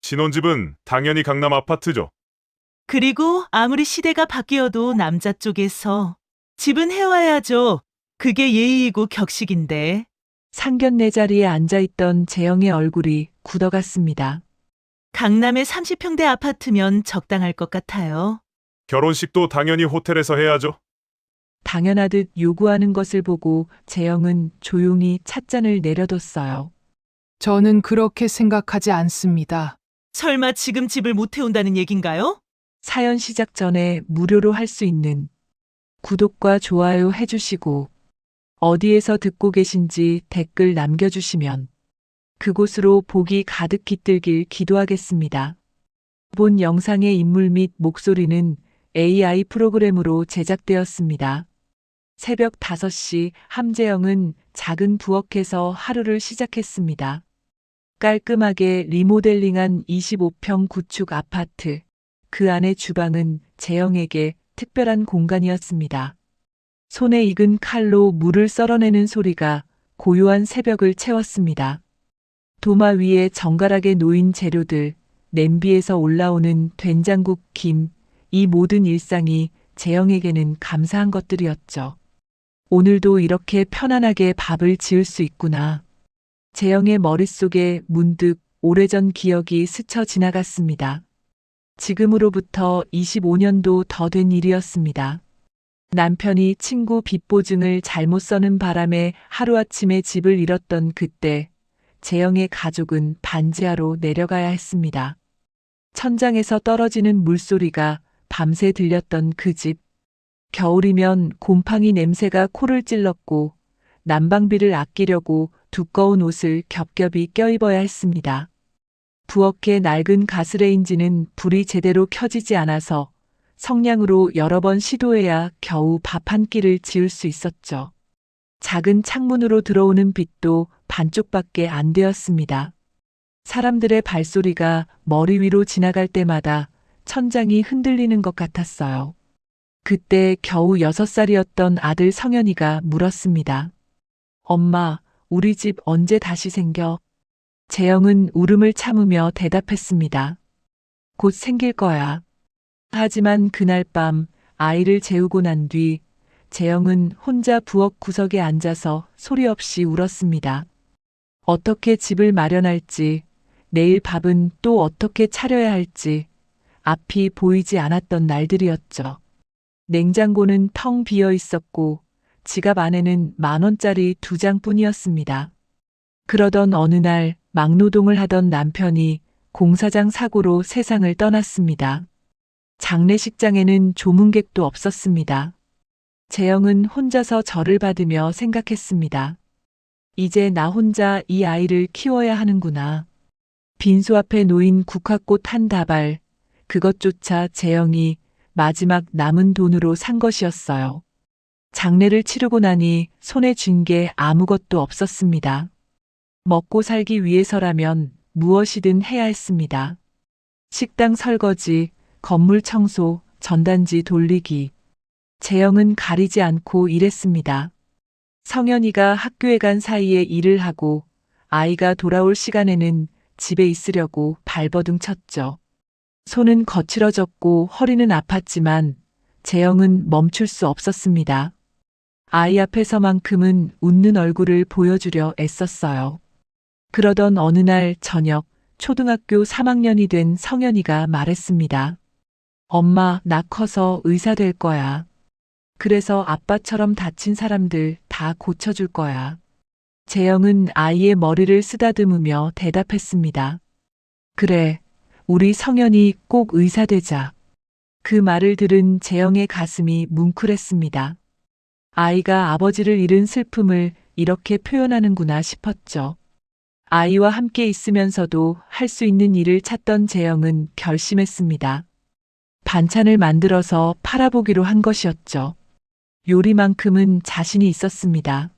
신혼집은 당연히 강남 아파트죠. 그리고 아무리 시대가 바뀌어도 남자 쪽에서 집은 해와야죠. 그게 예의이고 격식인데. 상견례 자리에 앉아있던 재영의 얼굴이 굳어갔습니다. 강남의 30평대 아파트면 적당할 것 같아요. 결혼식도 당연히 호텔에서 해야죠. 당연하듯 요구하는 것을 보고 재영은 조용히 찻잔을 내려뒀어요. 저는 그렇게 생각하지 않습니다. 설마 지금 집을 못 태운다는 얘긴가요? 사연 시작 전에 무료로 할 수 있는 구독과 좋아요 해주시고 어디에서 듣고 계신지 댓글 남겨주시면 그곳으로 복이 가득 깃들길 기도하겠습니다. 본 영상의 인물 및 목소리는 AI 프로그램으로 제작되었습니다. 새벽 5시 함재영은 작은 부엌에서 하루를 시작했습니다. 깔끔하게 리모델링한 25평 구축 아파트. 그 안의 주방은 재영에게 특별한 공간이었습니다. 손에 익은 칼로 물을 썰어내는 소리가 고요한 새벽을 채웠습니다. 도마 위에 정갈하게 놓인 재료들, 냄비에서 올라오는 된장국, 김, 이 모든 일상이 재영에게는 감사한 것들이었죠. 오늘도 이렇게 편안하게 밥을 지을 수 있구나. 재영의 머릿속에 문득 오래전 기억이 스쳐 지나갔습니다. 지금으로부터 25년도 더 된 일이었습니다. 남편이 친구 빚보증을 잘못 써는 바람에 하루아침에 집을 잃었던 그때 재영의 가족은 반지하로 내려가야 했습니다. 천장에서 떨어지는 물소리가 밤새 들렸던 그 집. 겨울이면 곰팡이 냄새가 코를 찔렀고 난방비를 아끼려고 두꺼운 옷을 겹겹이 껴입어야 했습니다. 부엌의 낡은 가스레인지는 불이 제대로 켜지지 않아서 성냥으로 여러 번 시도해야 겨우 밥 한 끼를 지을 수 있었죠. 작은 창문으로 들어오는 빛도 반쪽밖에 안 되었습니다. 사람들의 발소리가 머리 위로 지나갈 때마다 천장이 흔들리는 것 같았어요. 그때 겨우 6살이었던 아들 성현이가 물었습니다. 엄마, 우리 집 언제 다시 생겨? 재영은 울음을 참으며 대답했습니다. 곧 생길 거야. 하지만 그날 밤 아이를 재우고 난 뒤 재영은 혼자 부엌 구석에 앉아서 소리 없이 울었습니다. 어떻게 집을 마련할지, 내일 밥은 또 어떻게 차려야 할지 앞이 보이지 않았던 날들이었죠. 냉장고는 텅 비어 있었고 지갑 안에는 10,000원짜리 2장뿐이었습니다. 그러던 어느 날 막노동을 하던 남편이 공사장 사고로 세상을 떠났습니다. 장례식장에는 조문객도 없었습니다. 재영은 혼자서 절을 받으며 생각했습니다. 이제 나 혼자 이 아이를 키워야 하는구나. 빈소 앞에 놓인 국화꽃 한 다발, 그것조차 재영이 마지막 남은 돈으로 산 것이었어요. 장례를 치르고 나니 손에 쥔 게 아무것도 없었습니다. 먹고 살기 위해서라면 무엇이든 해야 했습니다. 식당 설거지, 건물 청소, 전단지 돌리기. 재영은 가리지 않고 일했습니다. 성현이가 학교에 간 사이에 일을 하고 아이가 돌아올 시간에는 집에 있으려고 발버둥 쳤죠. 손은 거칠어졌고 허리는 아팠지만 재영은 멈출 수 없었습니다. 아이 앞에서만큼은 웃는 얼굴을 보여주려 애썼어요. 그러던 어느 날 저녁, 초등학교 3학년이 된 성현이가 말했습니다. 엄마, 나 커서 의사 될 거야. 그래서 아빠처럼 다친 사람들 다 고쳐줄 거야. 재영은 아이의 머리를 쓰다듬으며 대답했습니다. 그래, 우리 성현이 꼭 의사 되자. 그 말을 들은 재영의 가슴이 뭉클했습니다. 아이가 아버지를 잃은 슬픔을 이렇게 표현하는구나 싶었죠. 아이와 함께 있으면서도 할 수 있는 일을 찾던 재영은 결심했습니다. 반찬을 만들어서 팔아보기로 한 것이었죠. 요리만큼은 자신이 있었습니다.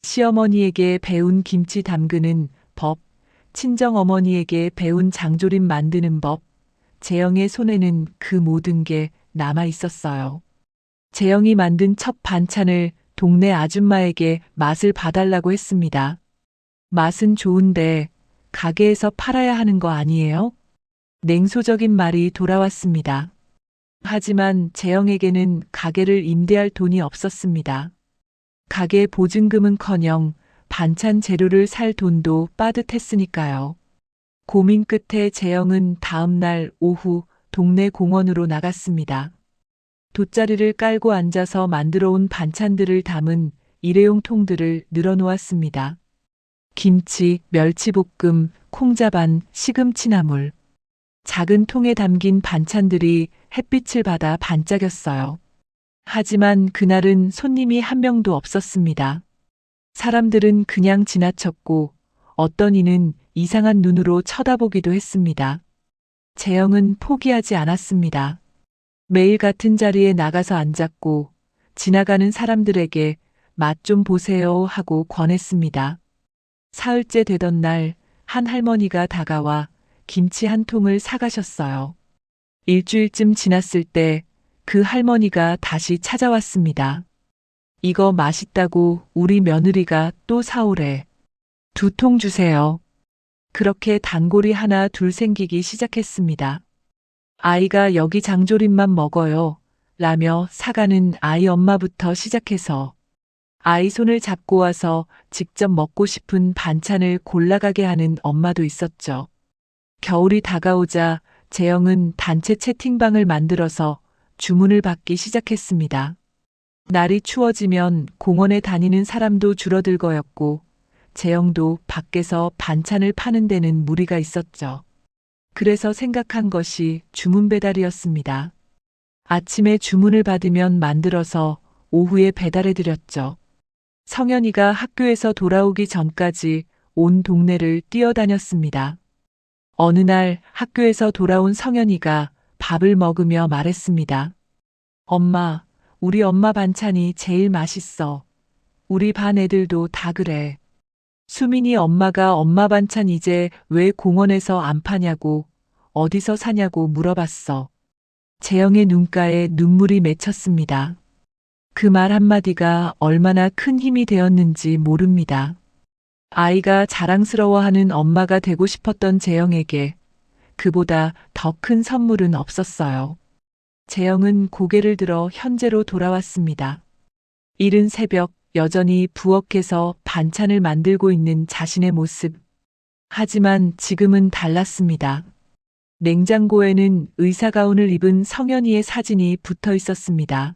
시어머니에게 배운 김치 담그는 법, 친정어머니에게 배운 장조림 만드는 법, 재영의 손에는 그 모든 게 남아 있었어요. 재영이 만든 첫 반찬을 동네 아줌마에게 맛을 봐달라고 했습니다. 맛은 좋은데 가게에서 팔아야 하는 거 아니에요? 냉소적인 말이 돌아왔습니다. 하지만 재영에게는 가게를 임대할 돈이 없었습니다. 가게 보증금은커녕 반찬 재료를 살 돈도 빠듯했으니까요. 고민 끝에 재영은 다음 날 오후 동네 공원으로 나갔습니다. 돗자리를 깔고 앉아서 만들어 온 반찬들을 담은 일회용 통들을 늘어놓았습니다. 김치, 멸치볶음, 콩자반, 시금치나물. 작은 통에 담긴 반찬들이 햇빛을 받아 반짝였어요. 하지만 그날은 손님이 한 명도 없었습니다. 사람들은 그냥 지나쳤고 어떤 이는 이상한 눈으로 쳐다보기도 했습니다. 재영은 포기하지 않았습니다. 매일 같은 자리에 나가서 앉았고 지나가는 사람들에게 맛 좀 보세요 하고 권했습니다. 사흘째 되던 날 한 할머니가 다가와 김치 한 통을 사가셨어요. 일주일쯤 지났을 때 그 할머니가 다시 찾아왔습니다. 이거 맛있다고 우리 며느리가 또 사오래. 2통 주세요. 그렇게 단골이 하나 둘 생기기 시작했습니다. 아이가 여기 장조림만 먹어요. 라며 사가는 아이 엄마부터 시작해서 아이 손을 잡고 와서 직접 먹고 싶은 반찬을 골라가게 하는 엄마도 있었죠. 겨울이 다가오자 재영은 단체 채팅방을 만들어서 주문을 받기 시작했습니다. 날이 추워지면 공원에 다니는 사람도 줄어들거였고 재영도 밖에서 반찬을 파는 데는 무리가 있었죠. 그래서 생각한 것이 주문 배달이었습니다. 아침에 주문을 받으면 만들어서 오후에 배달해 드렸죠. 성현이가 학교에서 돌아오기 전까지 온 동네를 뛰어다녔습니다. 어느 날 학교에서 돌아온 성현이가 밥을 먹으며 말했습니다. 엄마, 우리 엄마 반찬이 제일 맛있어. 우리 반 애들도 다 그래. 수민이 엄마가 엄마 반찬 이제 왜 공원에서 안 파냐고, 어디서 사냐고 물어봤어. 재영의 눈가에 눈물이 맺혔습니다. 그 말 한마디가 얼마나 큰 힘이 되었는지 모릅니다. 아이가 자랑스러워하는 엄마가 되고 싶었던 재영에게 그보다 더 큰 선물은 없었어요. 재영은 고개를 들어 현재로 돌아왔습니다. 이른 새벽 여전히 부엌에서 반찬을 만들고 있는 자신의 모습. 하지만 지금은 달랐습니다. 냉장고에는 의사가운을 입은 성현이의 사진이 붙어 있었습니다.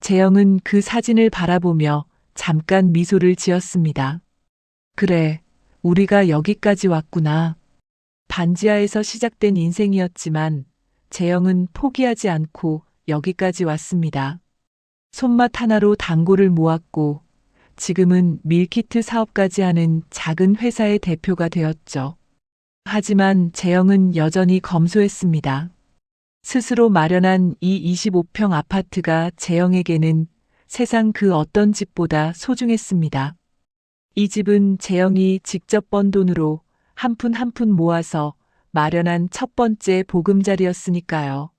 재영은 그 사진을 바라보며 잠깐 미소를 지었습니다. 그래, 우리가 여기까지 왔구나. 반지하에서 시작된 인생이었지만 재영은 포기하지 않고 여기까지 왔습니다. 손맛 하나로 단골을 모았고 지금은 밀키트 사업까지 하는 작은 회사의 대표가 되었죠. 하지만 재영은 여전히 검소했습니다. 스스로 마련한 이 25평 아파트가 재영에게는 세상 그 어떤 집보다 소중했습니다. 이 집은 재영이 직접 번 돈으로 한 푼 한 푼 모아서 마련한 첫 번째 보금자리였으니까요.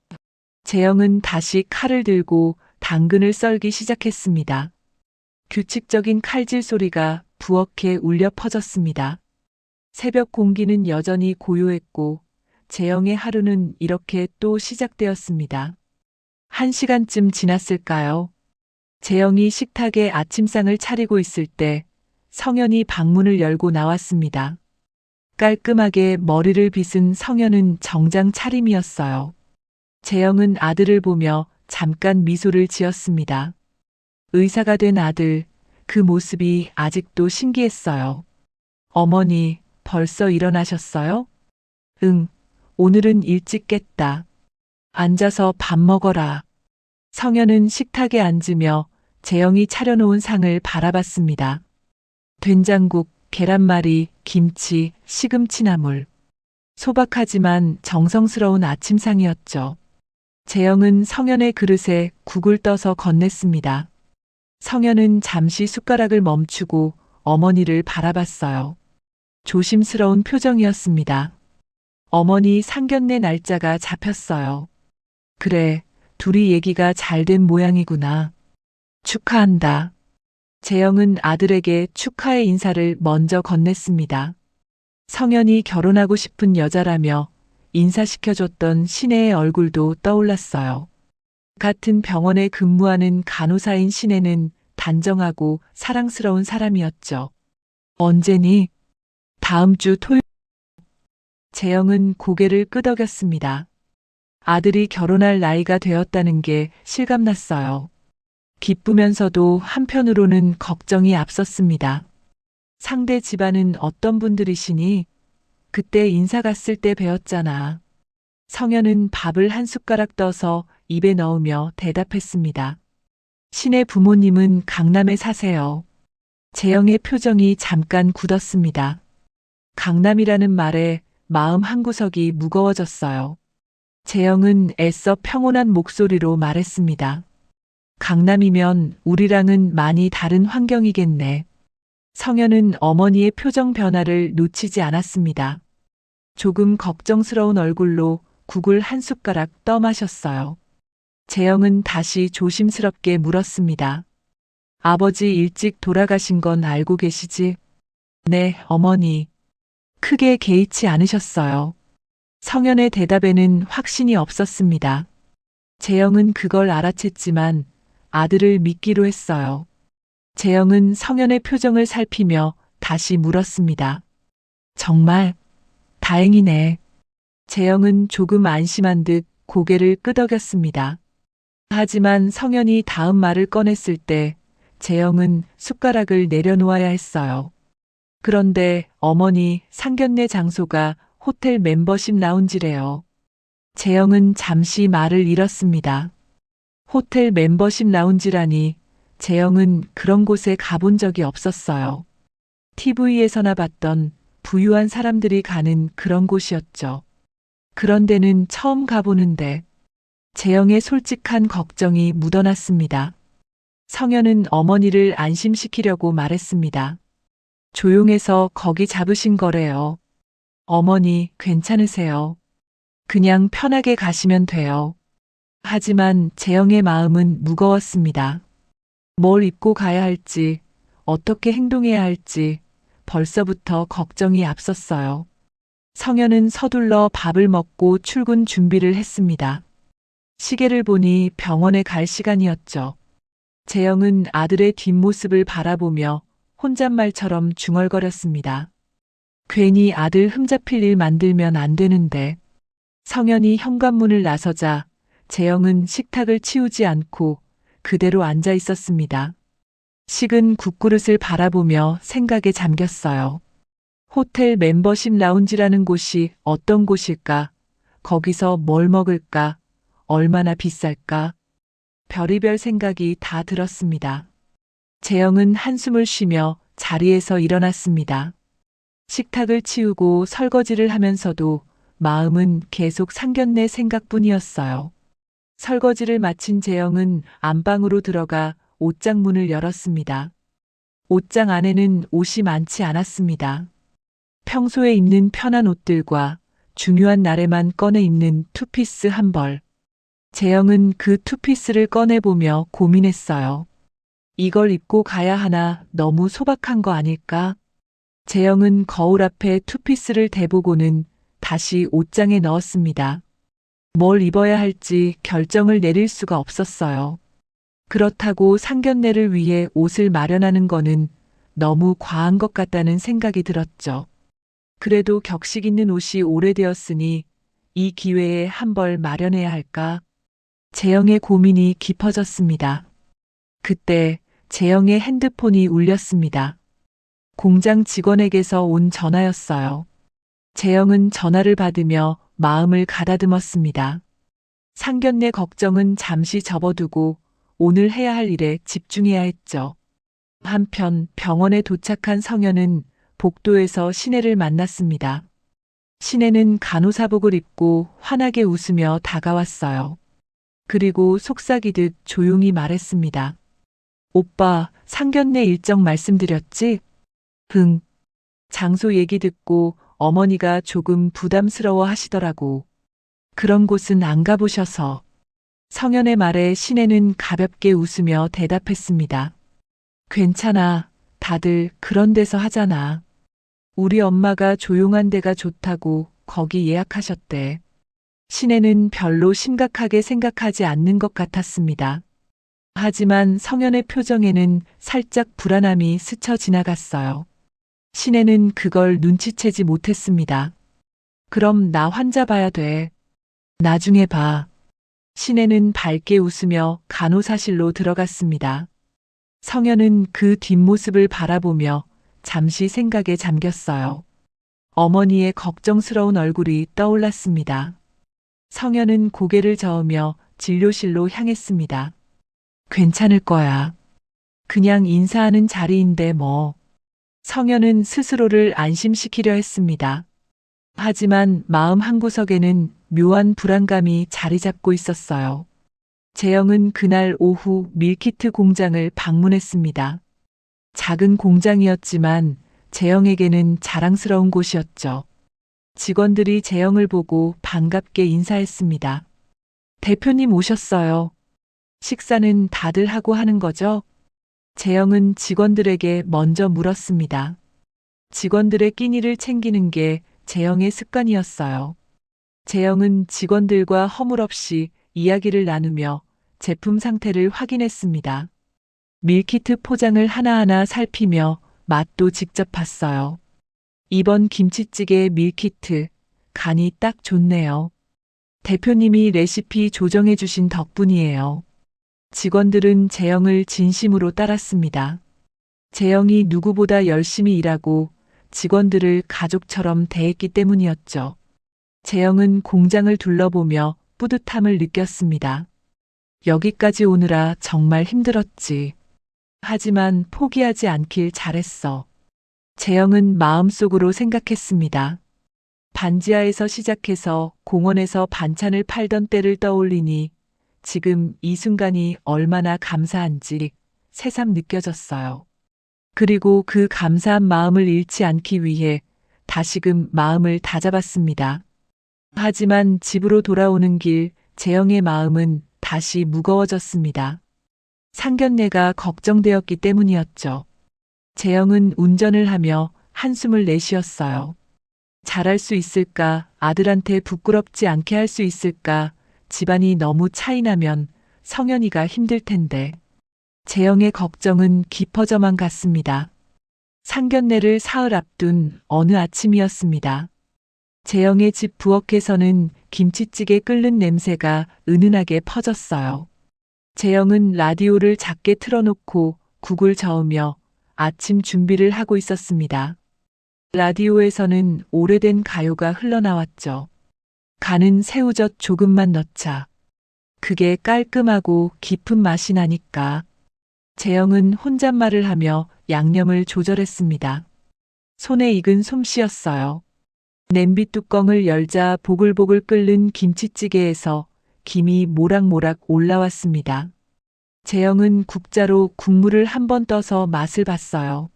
재영은 다시 칼을 들고 당근을 썰기 시작했습니다. 규칙적인 칼질 소리가 부엌에 울려 퍼졌습니다. 새벽 공기는 여전히 고요했고 재영의 하루는 이렇게 또 시작되었습니다. 1시간쯤 지났을까요? 재영이 식탁에 아침상을 차리고 있을 때 성현이 방문을 열고 나왔습니다. 깔끔하게 머리를 빗은 성현은 정장 차림이었어요. 재영은 아들을 보며 잠깐 미소를 지었습니다. 의사가 된 아들, 그 모습이 아직도 신기했어요. 어머니, 벌써 일어나셨어요? 응, 오늘은 일찍 깼다. 앉아서 밥 먹어라. 성현은 식탁에 앉으며 재영이 차려놓은 상을 바라봤습니다. 된장국, 계란말이, 김치, 시금치나물. 소박하지만 정성스러운 아침상이었죠. 재영은 성현의 그릇에 국을 떠서 건넸습니다. 성현은 잠시 숟가락을 멈추고 어머니를 바라봤어요. 조심스러운 표정이었습니다. 어머니 상견례 날짜가 잡혔어요. 그래, 둘이 얘기가 잘 된 모양이구나. 축하한다. 재영은 아들에게 축하의 인사를 먼저 건넸습니다. 성현이 결혼하고 싶은 여자라며 인사시켜줬던 신혜의 얼굴도 떠올랐어요. 같은 병원에 근무하는 간호사인 신혜는 단정하고 사랑스러운 사람이었죠. 언제니? 다음 주 토요일. 재영은 고개를 끄덕였습니다. 아들이 결혼할 나이가 되었다는 게 실감났어요. 기쁘면서도 한편으로는 걱정이 앞섰습니다. 상대 집안은 어떤 분들이시니? 그때 인사 갔을 때 배웠잖아. 성현은 밥을 한 숟가락 떠서 입에 넣으며 대답했습니다. 신의 부모님은 강남에 사세요. 재영의 표정이 잠깐 굳었습니다. 강남이라는 말에 마음 한구석이 무거워졌어요. 재영은 애써 평온한 목소리로 말했습니다. 강남이면 우리랑은 많이 다른 환경이겠네. 성현은 어머니의 표정 변화를 놓치지 않았습니다. 조금 걱정스러운 얼굴로 국을 한 숟가락 떠 마셨어요. 재영은 다시 조심스럽게 물었습니다. 아버지 일찍 돌아가신 건 알고 계시지? 네, 어머니. 크게 개의치 않으셨어요. 성현의 대답에는 확신이 없었습니다. 재영은 그걸 알아챘지만 아들을 믿기로 했어요. 재영은 성현의 표정을 살피며 다시 물었습니다. 정말 다행이네. 재영은 조금 안심한 듯 고개를 끄덕였습니다. 하지만 성현이 다음 말을 꺼냈을 때 재영은 숟가락을 내려놓아야 했어요. 그런데 어머니 상견례 장소가 호텔 멤버십 라운지래요. 재영은 잠시 말을 잃었습니다. 호텔 멤버십 라운지라니 재영은 그런 곳에 가본 적이 없었어요. TV에서나 봤던 부유한 사람들이 가는 그런 곳이었죠. 그런 데는 처음 가보는데 재영의 솔직한 걱정이 묻어났습니다. 성현은 어머니를 안심시키려고 말했습니다. 조용해서 거기 잡으신 거래요. 어머니 괜찮으세요? 그냥 편하게 가시면 돼요. 하지만 재영의 마음은 무거웠습니다. 뭘 입고 가야 할지, 어떻게 행동해야 할지 벌써부터 걱정이 앞섰어요. 성현은 서둘러 밥을 먹고 출근 준비를 했습니다. 시계를 보니 병원에 갈 시간이었죠. 재영은 아들의 뒷모습을 바라보며 혼잣말처럼 중얼거렸습니다. 괜히 아들 흠잡힐 일 만들면 안 되는데. 성현이 현관문을 나서자 재영은 식탁을 치우지 않고 그대로 앉아 있었습니다. 식은 국그릇을 바라보며 생각에 잠겼어요. 호텔 멤버십 라운지라는 곳이 어떤 곳일까? 거기서 뭘 먹을까? 얼마나 비쌀까? 별의별 생각이 다 들었습니다. 재영은 한숨을 쉬며 자리에서 일어났습니다. 식탁을 치우고 설거지를 하면서도 마음은 계속 상견례 생각뿐이었어요. 설거지를 마친 재영은 안방으로 들어가 옷장 문을 열었습니다. 옷장 안에는 옷이 많지 않았습니다. 평소에 입는 편한 옷들과 중요한 날에만 꺼내 입는 투피스 한 벌. 재영은 그 투피스를 꺼내보며 고민했어요. 이걸 입고 가야 하나 너무 소박한 거 아닐까? 재영은 거울 앞에 투피스를 대보고는 다시 옷장에 넣었습니다. 뭘 입어야 할지 결정을 내릴 수가 없었어요. 그렇다고 상견례를 위해 옷을 마련하는 거는 너무 과한 것 같다는 생각이 들었죠. 그래도 격식 있는 옷이 오래되었으니 이 기회에 한 벌 마련해야 할까? 재영의 고민이 깊어졌습니다. 그때 재영의 핸드폰이 울렸습니다. 공장 직원에게서 온 전화였어요. 재영은 전화를 받으며 마음을 가다듬었습니다. 상견례 걱정은 잠시 접어두고 오늘 해야 할 일에 집중해야 했죠. 한편 병원에 도착한 성현은 복도에서 신혜를 만났습니다. 신혜는 간호사복을 입고 환하게 웃으며 다가왔어요. 그리고 속삭이듯 조용히 말했습니다. 오빠, 상견례 일정 말씀드렸지? 응. 장소 얘기 듣고 어머니가 조금 부담스러워 하시더라고. 그런 곳은 안 가보셔서. 성현의 말에 신혜는 가볍게 웃으며 대답했습니다. 괜찮아. 다들 그런 데서 하잖아. 우리 엄마가 조용한 데가 좋다고 거기 예약하셨대. 신혜는 별로 심각하게 생각하지 않는 것 같았습니다. 하지만 성현의 표정에는 살짝 불안함이 스쳐 지나갔어요. 신혜는 그걸 눈치채지 못했습니다. 그럼 나 환자 봐야 돼. 나중에 봐. 신혜는 밝게 웃으며 간호사실로 들어갔습니다. 성현은 그 뒷모습을 바라보며 잠시 생각에 잠겼어요. 어머니의 걱정스러운 얼굴이 떠올랐습니다. 성현은 고개를 저으며 진료실로 향했습니다. 괜찮을 거야. 그냥 인사하는 자리인데 뭐. 성현은 스스로를 안심시키려 했습니다. 하지만 마음 한구석에는 묘한 불안감이 자리 잡고 있었어요. 재영은 그날 오후 밀키트 공장을 방문했습니다. 작은 공장이었지만 재영에게는 자랑스러운 곳이었죠. 직원들이 재영을 보고 반갑게 인사했습니다. 대표님 오셨어요. 식사는 다들 하고 하는 거죠? 재영은 직원들에게 먼저 물었습니다. 직원들의 끼니를 챙기는 게 재영의 습관이었어요. 재영은 직원들과 허물없이 이야기를 나누며 제품 상태를 확인했습니다. 밀키트 포장을 하나하나 살피며 맛도 직접 봤어요. 이번 김치찌개 밀키트, 간이 딱 좋네요. 대표님이 레시피 조정해 주신 덕분이에요. 직원들은 재영을 진심으로 따랐습니다. 재영이 누구보다 열심히 일하고 직원들을 가족처럼 대했기 때문이었죠. 재영은 공장을 둘러보며 뿌듯함을 느꼈습니다. 여기까지 오느라 정말 힘들었지. 하지만 포기하지 않길 잘했어. 재영은 마음속으로 생각했습니다. 반지하에서 시작해서 공원에서 반찬을 팔던 때를 떠올리니 지금 이 순간이 얼마나 감사한지 새삼 느껴졌어요. 그리고 그 감사한 마음을 잃지 않기 위해 다시금 마음을 다잡았습니다. 하지만 집으로 돌아오는 길 재영의 마음은 다시 무거워졌습니다. 상견례가 걱정되었기 때문이었죠. 재영은 운전을 하며 한숨을 내쉬었어요. 잘할 수 있을까? 아들한테 부끄럽지 않게 할 수 있을까? 집안이 너무 차이나면 성현이가 힘들 텐데. 재영의 걱정은 깊어져만 갔습니다. 상견례를 사흘 앞둔 어느 아침이었습니다. 재영의 집 부엌에서는 김치찌개 끓는 냄새가 은은하게 퍼졌어요. 재영은 라디오를 작게 틀어놓고 국을 저으며 아침 준비를 하고 있었습니다. 라디오에서는 오래된 가요가 흘러나왔죠. 간은 새우젓 조금만 넣자. 그게 깔끔하고 깊은 맛이 나니까. 재영은 혼잣말을 하며 양념을 조절했습니다. 손에 익은 솜씨였어요. 냄비 뚜껑을 열자 보글보글 끓는 김치찌개에서 김이 모락모락 올라왔습니다. 재영은 국자로 국물을 한 번 떠서 맛을 봤어요.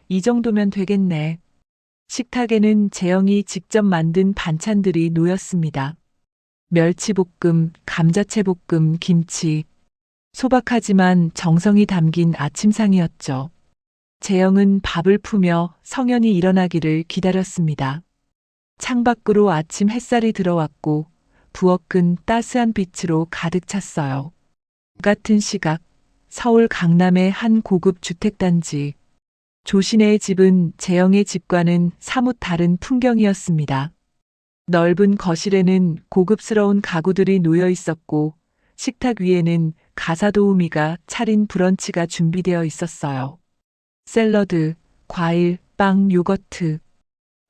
이 정도면 되겠네. 식탁에는 재영이 직접 만든 반찬들이 놓였습니다. 멸치볶음, 감자채볶음, 김치. 소박하지만 정성이 담긴 아침상이었죠. 재영은 밥을 푸며 성현이 일어나기를 기다렸습니다. 창밖으로 아침 햇살이 들어왔고 부엌은 따스한 빛으로 가득 찼어요. 같은 시각, 서울 강남의 한 고급 주택단지. 조신혜의 집은 재영의 집과는 사뭇 다른 풍경이었습니다. 넓은 거실에는 고급스러운 가구들이 놓여 있었고 식탁 위에는 가사도우미가 차린 브런치가 준비되어 있었어요. 샐러드, 과일, 빵, 요거트.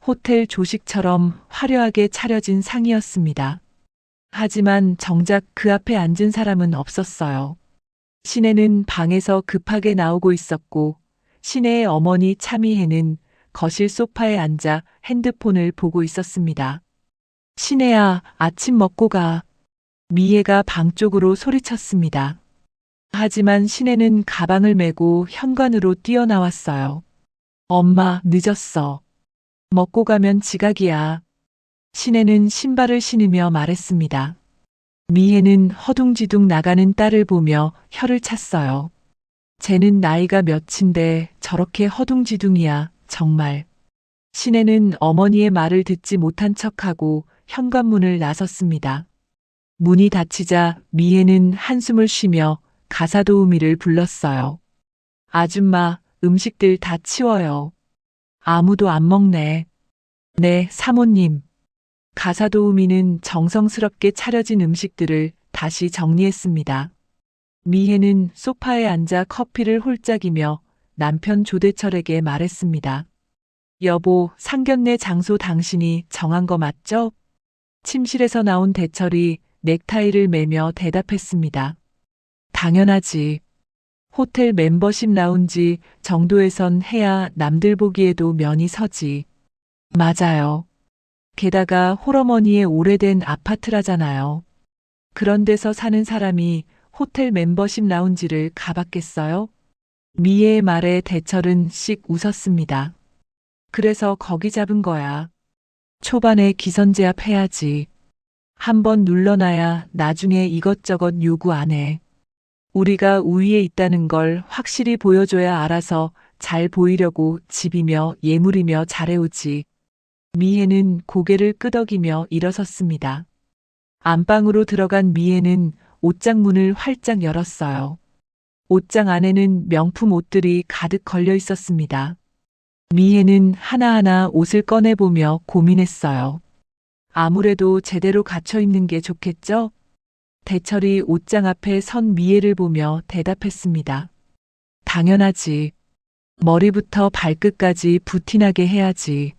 호텔 조식처럼 화려하게 차려진 상이었습니다. 하지만 정작 그 앞에 앉은 사람은 없었어요. 신혜는 방에서 급하게 나오고 있었고 신혜의 어머니 차미혜는 거실 소파에 앉아 핸드폰을 보고 있었습니다. 신혜야, 아침 먹고 가. 미혜가 방 쪽으로 소리쳤습니다. 하지만 신혜는 가방을 메고 현관으로 뛰어나왔어요. 엄마, 늦었어. 먹고 가면 지각이야. 신혜는 신발을 신으며 말했습니다. 미혜는 허둥지둥 나가는 딸을 보며 혀를 찼어요. 쟤는 나이가 몇인데 저렇게 허둥지둥이야, 정말. 신혜는 어머니의 말을 듣지 못한 척하고 현관문을 나섰습니다. 문이 닫히자 미혜는 한숨을 쉬며 가사도우미를 불렀어요. 아줌마, 음식들 다 치워요. 아무도 안 먹네. 네, 사모님. 가사도우미는 정성스럽게 차려진 음식들을 다시 정리했습니다. 미혜는 소파에 앉아 커피를 홀짝이며 남편 조대철에게 말했습니다. 여보, 상견례 장소 당신이 정한 거 맞죠? 침실에서 나온 대철이 넥타이를 매며 대답했습니다. 당연하지. 호텔 멤버십 라운지 정도에선 해야 남들 보기에도 면이 서지. 맞아요. 게다가 홀어머니의 오래된 아파트라잖아요. 그런 데서 사는 사람이 호텔 멤버십 라운지를 가봤겠어요? 미애의 말에 대철은 씩 웃었습니다. 그래서 거기 잡은 거야. 초반에 기선제압 해야지. 한번 눌러놔야 나중에 이것저것 요구 안 해. 우리가 우위에 있다는 걸 확실히 보여줘야 알아서 잘 보이려고 집이며 예물이며 잘해오지. 미혜는 고개를 끄덕이며 일어섰습니다. 안방으로 들어간 미혜는 옷장 문을 활짝 열었어요. 옷장 안에는 명품 옷들이 가득 걸려 있었습니다. 미혜는 하나하나 옷을 꺼내보며 고민했어요. 아무래도 제대로 갖춰 입는 게 좋겠죠? 대철이 옷장 앞에 선 미혜를 보며 대답했습니다. 당연하지. 머리부터 발끝까지 부티나게 해야지.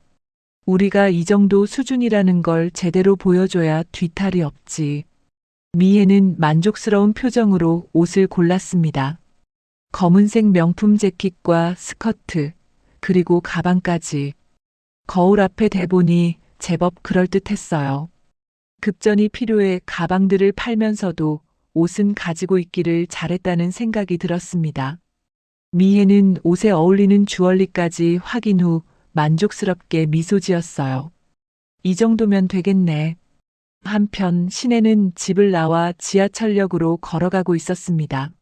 우리가 이 정도 수준이라는 걸 제대로 보여줘야 뒤탈이 없지. 미혜는 만족스러운 표정으로 옷을 골랐습니다. 검은색 명품 재킷과 스커트, 그리고 가방까지. 거울 앞에 대보니 제법 그럴듯했어요. 급전이 필요해 가방들을 팔면서도 옷은 가지고 있기를 잘했다는 생각이 들었습니다. 미혜는 옷에 어울리는 주얼리까지 확인 후 만족스럽게 미소 지었어요. 이 정도면 되겠네. 한편 신혜는 집을 나와 지하철역으로 걸어가고 있었습니다.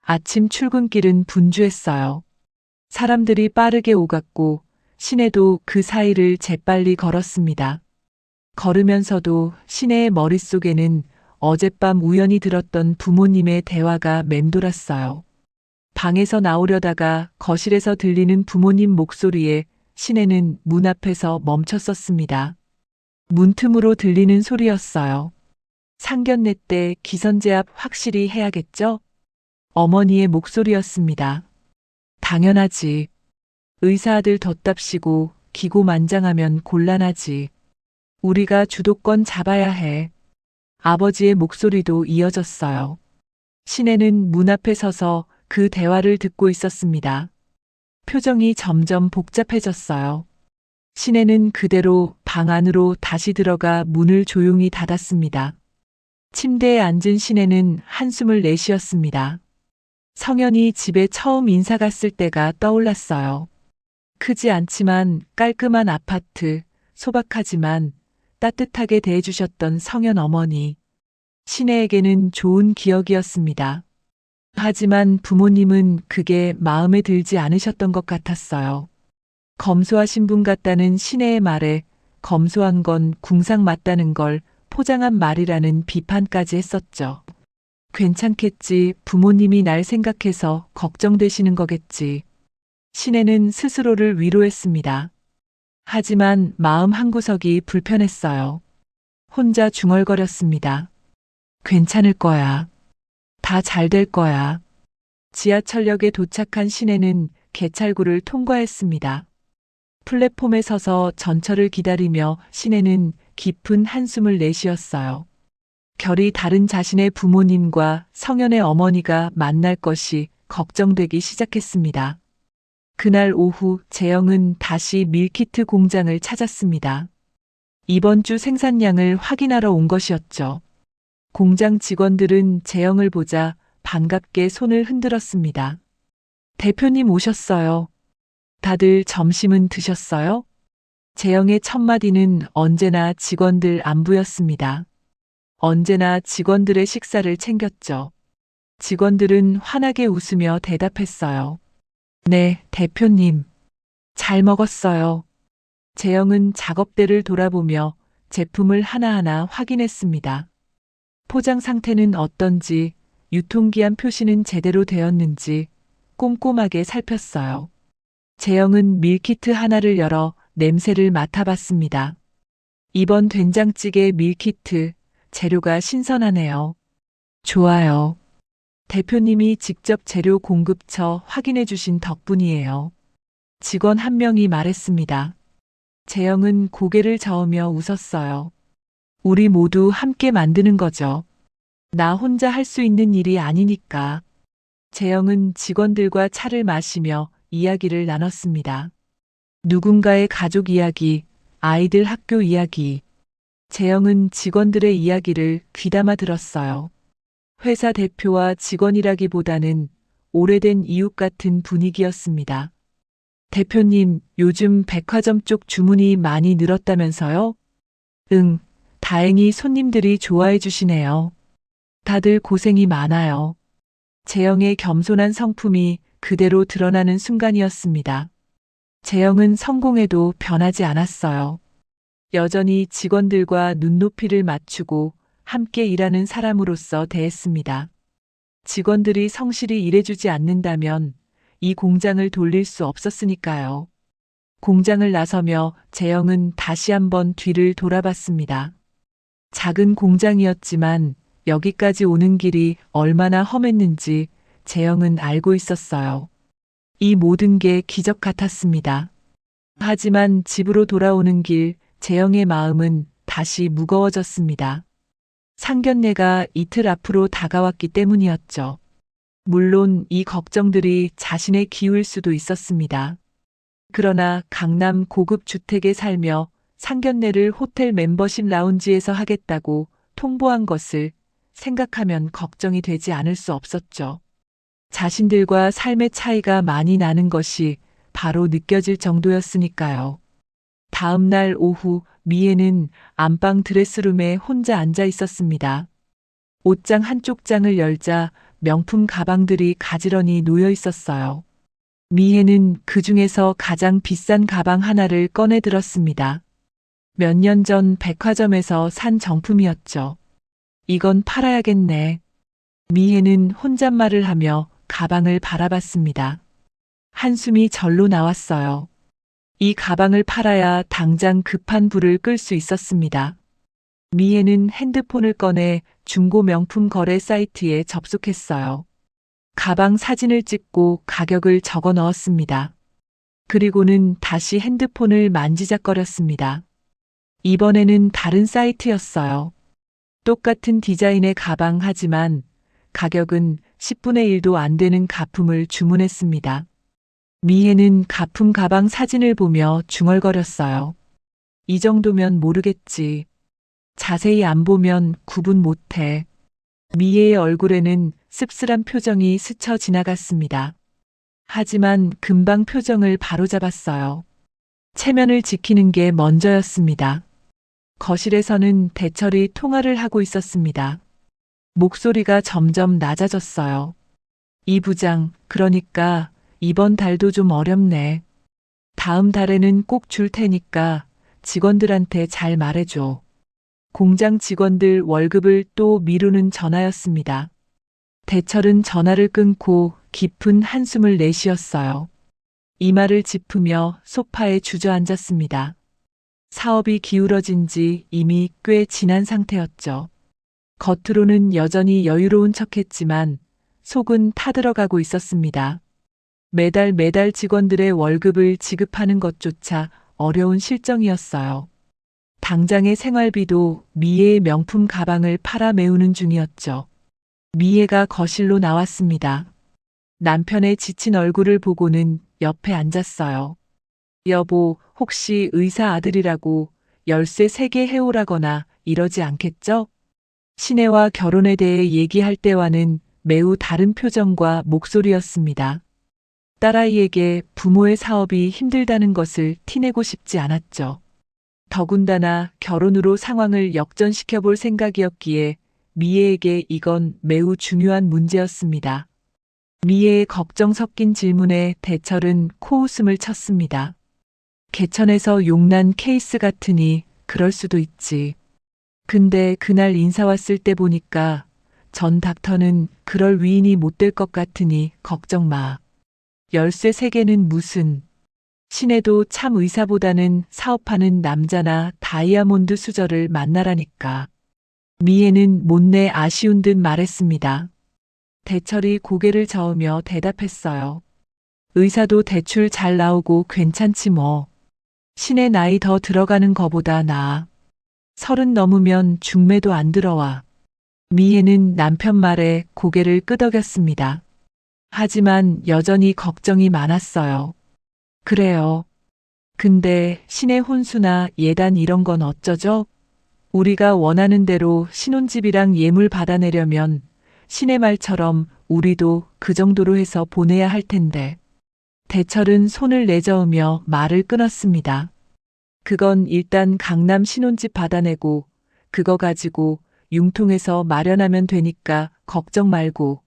아침 출근길은 분주했어요. 사람들이 빠르게 오갔고 신혜도 그 사이를 재빨리 걸었습니다. 걸으면서도 신혜의 머릿속에는 어젯밤 우연히 들었던 부모님의 대화가 맴돌았어요. 방에서 나오려다가 거실에서 들리는 부모님 목소리에 신혜는 문 앞에서 멈췄었습니다. 문틈으로 들리는 소리였어요. 상견례 때 기선제압 확실히 해야겠죠? 어머니의 목소리였습니다. 당연하지. 의사 아들 덧답시고 기고만장하면 곤란하지. 우리가 주도권 잡아야 해. 아버지의 목소리도 이어졌어요. 신혜는 문 앞에 서서 그 대화를 듣고 있었습니다. 표정이 점점 복잡해졌어요. 신혜는 그대로 방 안으로 다시 들어가 문을 조용히 닫았습니다. 침대에 앉은 신혜는 한숨을 내쉬었습니다. 성현이 집에 처음 인사 갔을 때가 떠올랐어요. 크지 않지만 깔끔한 아파트, 소박하지만 따뜻하게 대해주셨던 성현 어머니. 신혜에게는 좋은 기억이었습니다. 하지만 부모님은 그게 마음에 들지 않으셨던 것 같았어요. 검소하신 분 같다는 신혜의 말에 검소한 건 궁상 맞다는 걸 포장한 말이라는 비판까지 했었죠. 괜찮겠지, 부모님이 날 생각해서 걱정되시는 거겠지. 신혜는 스스로를 위로했습니다. 하지만 마음 한구석이 불편했어요. 혼자 중얼거렸습니다. 괜찮을 거야. 다 잘 될 거야. 지하철역에 도착한 신혜는 개찰구를 통과했습니다. 플랫폼에 서서 전철을 기다리며 신혜는 깊은 한숨을 내쉬었어요. 결이 다른 자신의 부모님과 성현의 어머니가 만날 것이 걱정되기 시작했습니다. 그날 오후 재영은 다시 밀키트 공장을 찾았습니다. 이번 주 생산량을 확인하러 온 것이었죠. 공장 직원들은 재영을 보자 반갑게 손을 흔들었습니다. 대표님 오셨어요. 다들 점심은 드셨어요? 재영의 첫마디는 언제나 직원들 안부였습니다. 언제나 직원들의 식사를 챙겼죠. 직원들은 환하게 웃으며 대답했어요. 네, 대표님. 잘 먹었어요. 재영은 작업대를 돌아보며 제품을 하나하나 확인했습니다. 포장 상태는 어떤지, 유통기한 표시는 제대로 되었는지 꼼꼼하게 살폈어요. 재영은 밀키트 하나를 열어 냄새를 맡아봤습니다. 이번 된장찌개 밀키트, 재료가 신선하네요. 좋아요. 대표님이 직접 재료 공급처 확인해 주신 덕분이에요. 직원 한 명이 말했습니다. 재영은 고개를 저으며 웃었어요. 우리 모두 함께 만드는 거죠. 나 혼자 할 수 있는 일이 아니니까. 재영은 직원들과 차를 마시며 이야기를 나눴습니다. 누군가의 가족 이야기, 아이들 학교 이야기. 재영은 직원들의 이야기를 귀담아 들었어요. 회사 대표와 직원이라기보다는 오래된 이웃 같은 분위기였습니다. 대표님, 요즘 백화점 쪽 주문이 많이 늘었다면서요? 응, 다행히 손님들이 좋아해 주시네요. 다들 고생이 많아요. 재영의 겸손한 성품이 그대로 드러나는 순간이었습니다. 재영은 성공해도 변하지 않았어요. 여전히 직원들과 눈높이를 맞추고 함께 일하는 사람으로서 대했습니다. 직원들이 성실히 일해주지 않는다면 이 공장을 돌릴 수 없었으니까요. 공장을 나서며 재영은 다시 한번 뒤를 돌아봤습니다. 작은 공장이었지만 여기까지 오는 길이 얼마나 험했는지 재영은 알고 있었어요. 이 모든 게 기적 같았습니다. 하지만 집으로 돌아오는 길 재영의 마음은 다시 무거워졌습니다. 상견례가 이틀 앞으로 다가왔기 때문이었죠. 물론 이 걱정들이 자신의 기우일 수도 있었습니다. 그러나 강남 고급 주택에 살며 상견례를 호텔 멤버십 라운지에서 하겠다고 통보한 것을 생각하면 걱정이 되지 않을 수 없었죠. 자신들과 삶의 차이가 많이 나는 것이 바로 느껴질 정도였으니까요. 다음 날 오후 미애는 안방 드레스룸에 혼자 앉아 있었습니다. 옷장 한쪽 장을 열자 명품 가방들이 가지런히 놓여 있었어요. 미애는 그 중에서 가장 비싼 가방 하나를 꺼내 들었습니다. 몇 년 전 백화점에서 산 정품이었죠. 이건 팔아야겠네. 미애는 혼잣말을 하며 가방을 바라봤습니다. 한숨이 절로 나왔어요. 이 가방을 팔아야 당장 급한 불을 끌 수 있었습니다. 미애는 핸드폰을 꺼내 중고 명품 거래 사이트에 접속했어요. 가방 사진을 찍고 가격을 적어 넣었습니다. 그리고는 다시 핸드폰을 만지작거렸습니다. 이번에는 다른 사이트였어요. 똑같은 디자인의 가방 하지만 가격은 10분의 1도 안 되는 가품을 주문했습니다. 미애는 가품 가방 사진을 보며 중얼거렸어요. 이 정도면 모르겠지. 자세히 안 보면 구분 못해. 미애의 얼굴에는 씁쓸한 표정이 스쳐 지나갔습니다. 하지만 금방 표정을 바로잡았어요. 체면을 지키는 게 먼저였습니다. 거실에서는 대철이 통화를 하고 있었습니다. 목소리가 점점 낮아졌어요. 이 부장, 그러니까 이번 달도 좀 어렵네. 다음 달에는 꼭 줄 테니까 직원들한테 잘 말해줘. 공장 직원들 월급을 또 미루는 전화였습니다. 대철은 전화를 끊고 깊은 한숨을 내쉬었어요. 이마를 짚으며 소파에 주저앉았습니다. 사업이 기울어진 지 이미 꽤 지난 상태였죠. 겉으로는 여전히 여유로운 척했지만 속은 타들어가고 있었습니다. 매달 직원들의 월급을 지급하는 것조차 어려운 실정이었어요. 당장의 생활비도 미애의 명품 가방을 팔아 메우는 중이었죠. 미애가 거실로 나왔습니다. 남편의 지친 얼굴을 보고는 옆에 앉았어요. 여보, 혹시 의사 아들이라고 열쇠 3개 해오라거나 이러지 않겠죠? 시내와 결혼에 대해 얘기할 때와는 매우 다른 표정과 목소리였습니다. 딸아이에게 부모의 사업이 힘들다는 것을 티내고 싶지 않았죠. 더군다나 결혼으로 상황을 역전시켜 볼 생각이었기에 미애에게 이건 매우 중요한 문제였습니다. 미애의 걱정 섞인 질문에 대철은 코웃음을 쳤습니다. 개천에서 용난 케이스 같으니 그럴 수도 있지. 근데 그날 인사 왔을 때 보니까 전 닥터는 그럴 위인이 못 될 것 같으니 걱정 마. 열쇠 3개는 무슨. 신혜도 참 의사보다는 사업하는 남자나 다이아몬드 수저를 만나라니까. 미애는 못내 아쉬운 듯 말했습니다. 대철이 고개를 저으며 대답했어요. 의사도 대출 잘 나오고 괜찮지 뭐. 신의 나이 더 들어가는 거보다 나아. 30 넘으면 중매도 안 들어와. 미애는 남편 말에 고개를 끄덕였습니다. 하지만 여전히 걱정이 많았어요. 그래요. 근데 신의 혼수나 예단 이런 건 어쩌죠? 우리가 원하는 대로 신혼집이랑 예물 받아내려면 신의 말처럼 우리도 그 정도로 해서 보내야 할 텐데. 대철은 손을 내저으며 말을 끊었습니다. 그건 일단 강남 신혼집 받아내고 그거 가지고 융통해서 마련하면 되니까 걱정 말고.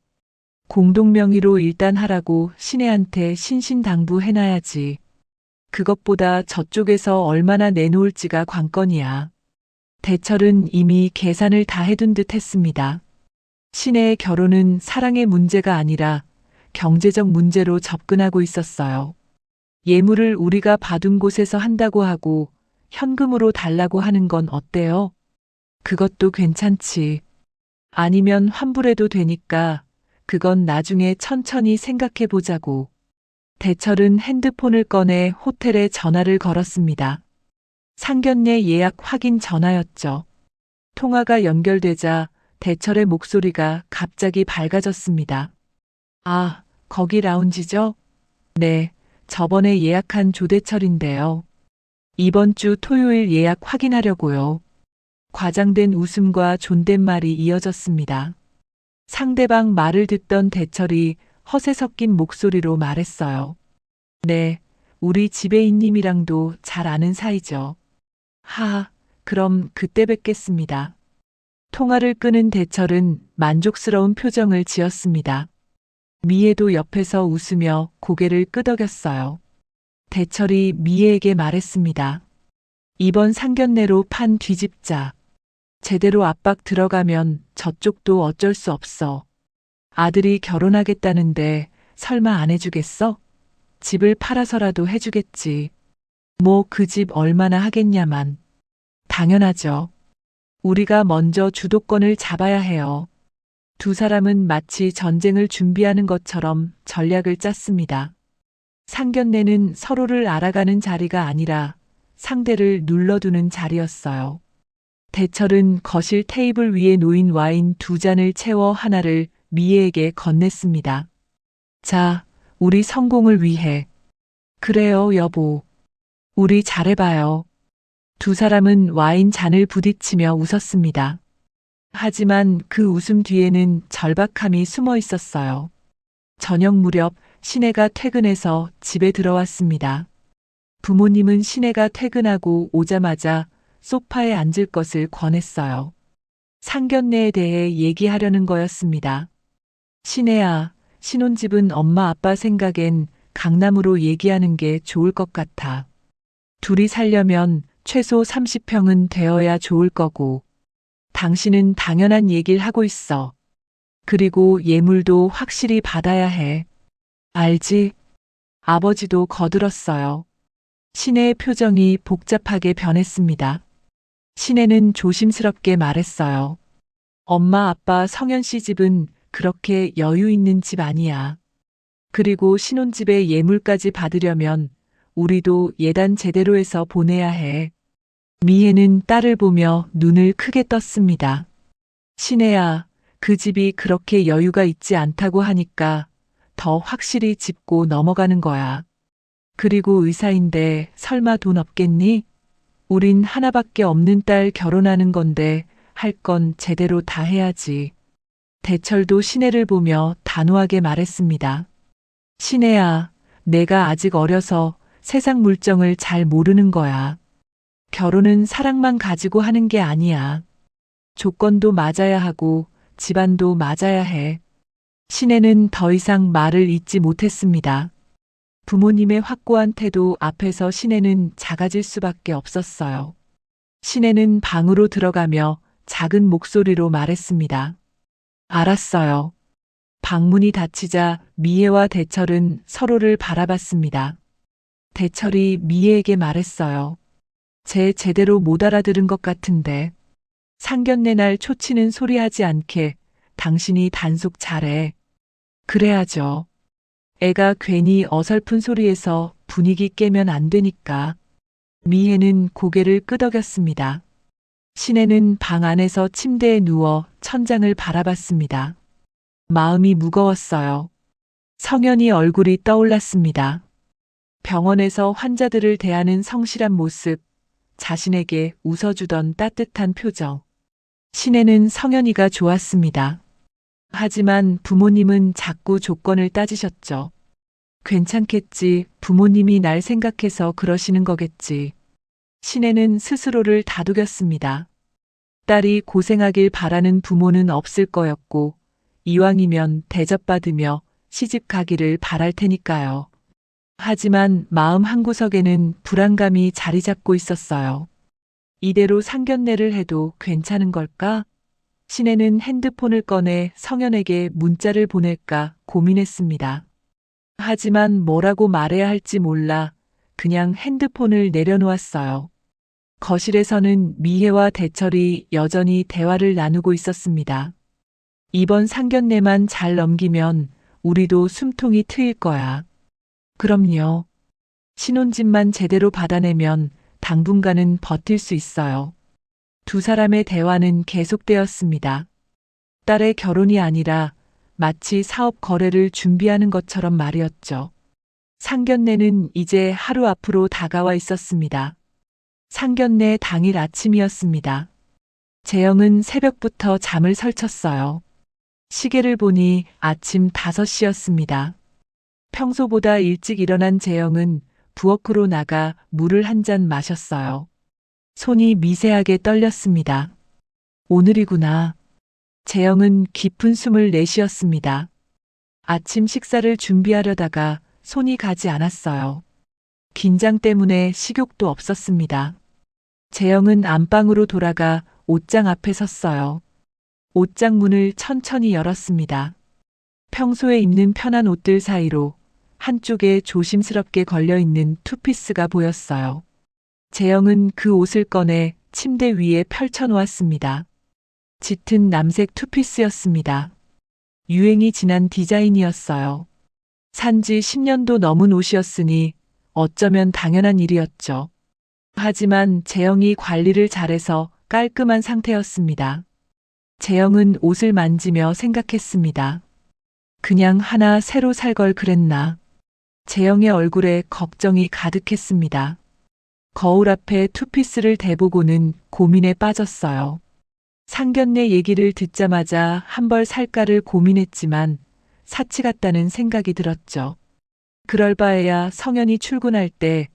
공동명의로 일단 하라고 신혜한테 신신당부해놔야지. 그것보다 저쪽에서 얼마나 내놓을지가 관건이야. 대철은 이미 계산을 다 해둔 듯 했습니다. 신혜의 결혼은 사랑의 문제가 아니라 경제적 문제로 접근하고 있었어요. 예물을 우리가 받은 곳에서 한다고 하고 현금으로 달라고 하는 건 어때요? 그것도 괜찮지. 아니면 환불해도 되니까 그건 나중에 천천히 생각해 보자고. 대철은 핸드폰을 꺼내 호텔에 전화를 걸었습니다. 상견례 예약 확인 전화였죠. 통화가 연결되자 대철의 목소리가 갑자기 밝아졌습니다. 아, 거기 라운지죠? 네, 저번에 예약한 조대철인데요. 이번 주 토요일 예약 확인하려고요. 과장된 웃음과 존댓말이 이어졌습니다. 상대방 말을 듣던 대철이 허세 섞인 목소리로 말했어요. 네, 우리 지배인님이랑도 잘 아는 사이죠. 그럼 그때 뵙겠습니다. 통화를 끄는 대철은 만족스러운 표정을 지었습니다. 미애도 옆에서 웃으며 고개를 끄덕였어요. 대철이 미애에게 말했습니다. 이번 상견례로 판 뒤집자. 제대로 압박 들어가면 저쪽도 어쩔 수 없어. 아들이 결혼하겠다는데 설마 안 해주겠어? 집을 팔아서라도 해주겠지. 뭐 그 집 얼마나 하겠냐만. 당연하죠. 우리가 먼저 주도권을 잡아야 해요. 두 사람은 마치 전쟁을 준비하는 것처럼 전략을 짰습니다. 상견례는 서로를 알아가는 자리가 아니라 상대를 눌러두는 자리였어요. 대철은 거실 테이블 위에 놓인 와인 2잔을 채워 하나를 미애에게 건넸습니다. 자, 우리 성공을 위해. 그래요, 여보. 우리 잘해봐요. 두 사람은 와인 잔을 부딪히며 웃었습니다. 하지만 그 웃음 뒤에는 절박함이 숨어 있었어요. 저녁 무렵 신혜가 퇴근해서 집에 들어왔습니다. 부모님은 신혜가 퇴근하고 오자마자 소파에 앉을 것을 권했어요. 상견례에 대해 얘기하려는 거였습니다. 신혜야, 신혼집은 엄마 아빠 생각엔 강남으로 얘기하는 게 좋을 것 같아. 둘이 살려면 최소 30평은 되어야 좋을 거고. 당신은 당연한 얘기를 하고 있어. 그리고 예물도 확실히 받아야 해. 알지? 아버지도 거들었어요. 신혜의 표정이 복잡하게 변했습니다. 신혜는 조심스럽게 말했어요. 엄마 아빠 성현 씨 집은 그렇게 여유 있는 집 아니야. 그리고 신혼집에 예물까지 받으려면 우리도 예단 제대로 해서 보내야 해. 미애는 딸을 보며 눈을 크게 떴습니다. 신혜야, 그 집이 그렇게 여유가 있지 않다고 하니까 더 확실히 짚고 넘어가는 거야. 그리고 의사인데 설마 돈 없겠니? 우린 하나밖에 없는 딸 결혼하는 건데 할 건 제대로 다 해야지. 대철도 신혜를 보며 단호하게 말했습니다. 신혜야, 내가 아직 어려서 세상 물정을 잘 모르는 거야. 결혼은 사랑만 가지고 하는 게 아니야. 조건도 맞아야 하고 집안도 맞아야 해. 신혜는 더 이상 말을 잇지 못했습니다. 부모님의 확고한 태도 앞에서 신혜는 작아질 수밖에 없었어요. 신혜는 방으로 들어가며 작은 목소리로 말했습니다. 알았어요. 방문이 닫히자 미애와 대철은 서로를 바라봤습니다. 대철이 미애에게 말했어요. 쟤 제대로 못 알아들은 것 같은데. 상견례 날 초치는 소리 하지 않게 당신이 단속 잘해. 그래야죠. 애가 괜히 어설픈 소리에서 분위기 깨면 안 되니까. 미애는 고개를 끄덕였습니다. 신혜는 방 안에서 침대에 누워 천장을 바라봤습니다. 마음이 무거웠어요. 성현이 얼굴이 떠올랐습니다. 병원에서 환자들을 대하는 성실한 모습, 자신에게 웃어주던 따뜻한 표정. 신혜는 성현이가 좋았습니다. 하지만 부모님은 자꾸 조건을 따지셨죠. 괜찮겠지, 부모님이 날 생각해서 그러시는 거겠지. 신혜는 스스로를 다독였습니다. 딸이 고생하길 바라는 부모는 없을 거였고, 이왕이면 대접받으며 시집 가기를 바랄 테니까요. 하지만 마음 한구석에는 불안감이 자리 잡고 있었어요. 이대로 상견례를 해도 괜찮은 걸까? 신혜는 핸드폰을 꺼내 성현에게 문자를 보낼까 고민했습니다. 하지만 뭐라고 말해야 할지 몰라 그냥 핸드폰을 내려놓았어요. 거실에서는 미혜와 대철이 여전히 대화를 나누고 있었습니다. 이번 상견례만 잘 넘기면 우리도 숨통이 트일 거야. 그럼요. 신혼집만 제대로 받아내면 당분간은 버틸 수 있어요. 두 사람의 대화는 계속되었습니다. 딸의 결혼이 아니라 마치 사업 거래를 준비하는 것처럼 말이었죠. 상견례는 이제 하루 앞으로 다가와 있었습니다. 상견례 당일 아침이었습니다. 재영은 새벽부터 잠을 설쳤어요. 시계를 보니 아침 5시였습니다. 평소보다 일찍 일어난 재영은 부엌으로 나가 물을 한 잔 마셨어요. 손이 미세하게 떨렸습니다. 오늘이구나. 재영은 깊은 숨을 내쉬었습니다. 아침 식사를 준비하려다가 손이 가지 않았어요. 긴장 때문에 식욕도 없었습니다. 재영은 안방으로 돌아가 옷장 앞에 섰어요. 옷장 문을 천천히 열었습니다. 평소에 입는 편한 옷들 사이로 한쪽에 조심스럽게 걸려있는 투피스가 보였어요. 재영은 그 옷을 꺼내 침대 위에 펼쳐놓았습니다. 짙은 남색 투피스였습니다. 유행이 지난 디자인이었어요. 산지 10년도 넘은 옷이었으니 어쩌면 당연한 일이었죠. 하지만 재영이 관리를 잘해서 깔끔한 상태였습니다. 재영은 옷을 만지며 생각했습니다. 그냥 하나 새로 살 걸 그랬나. 재영의 얼굴에 걱정이 가득했습니다. 거울 앞에 투피스를 대보고는 고민에 빠졌어요. 상견례 얘기를 듣자마자 한 벌 살까를 고민했지만 사치 같다는 생각이 들었죠. 그럴 바에야 성현이 출근할 때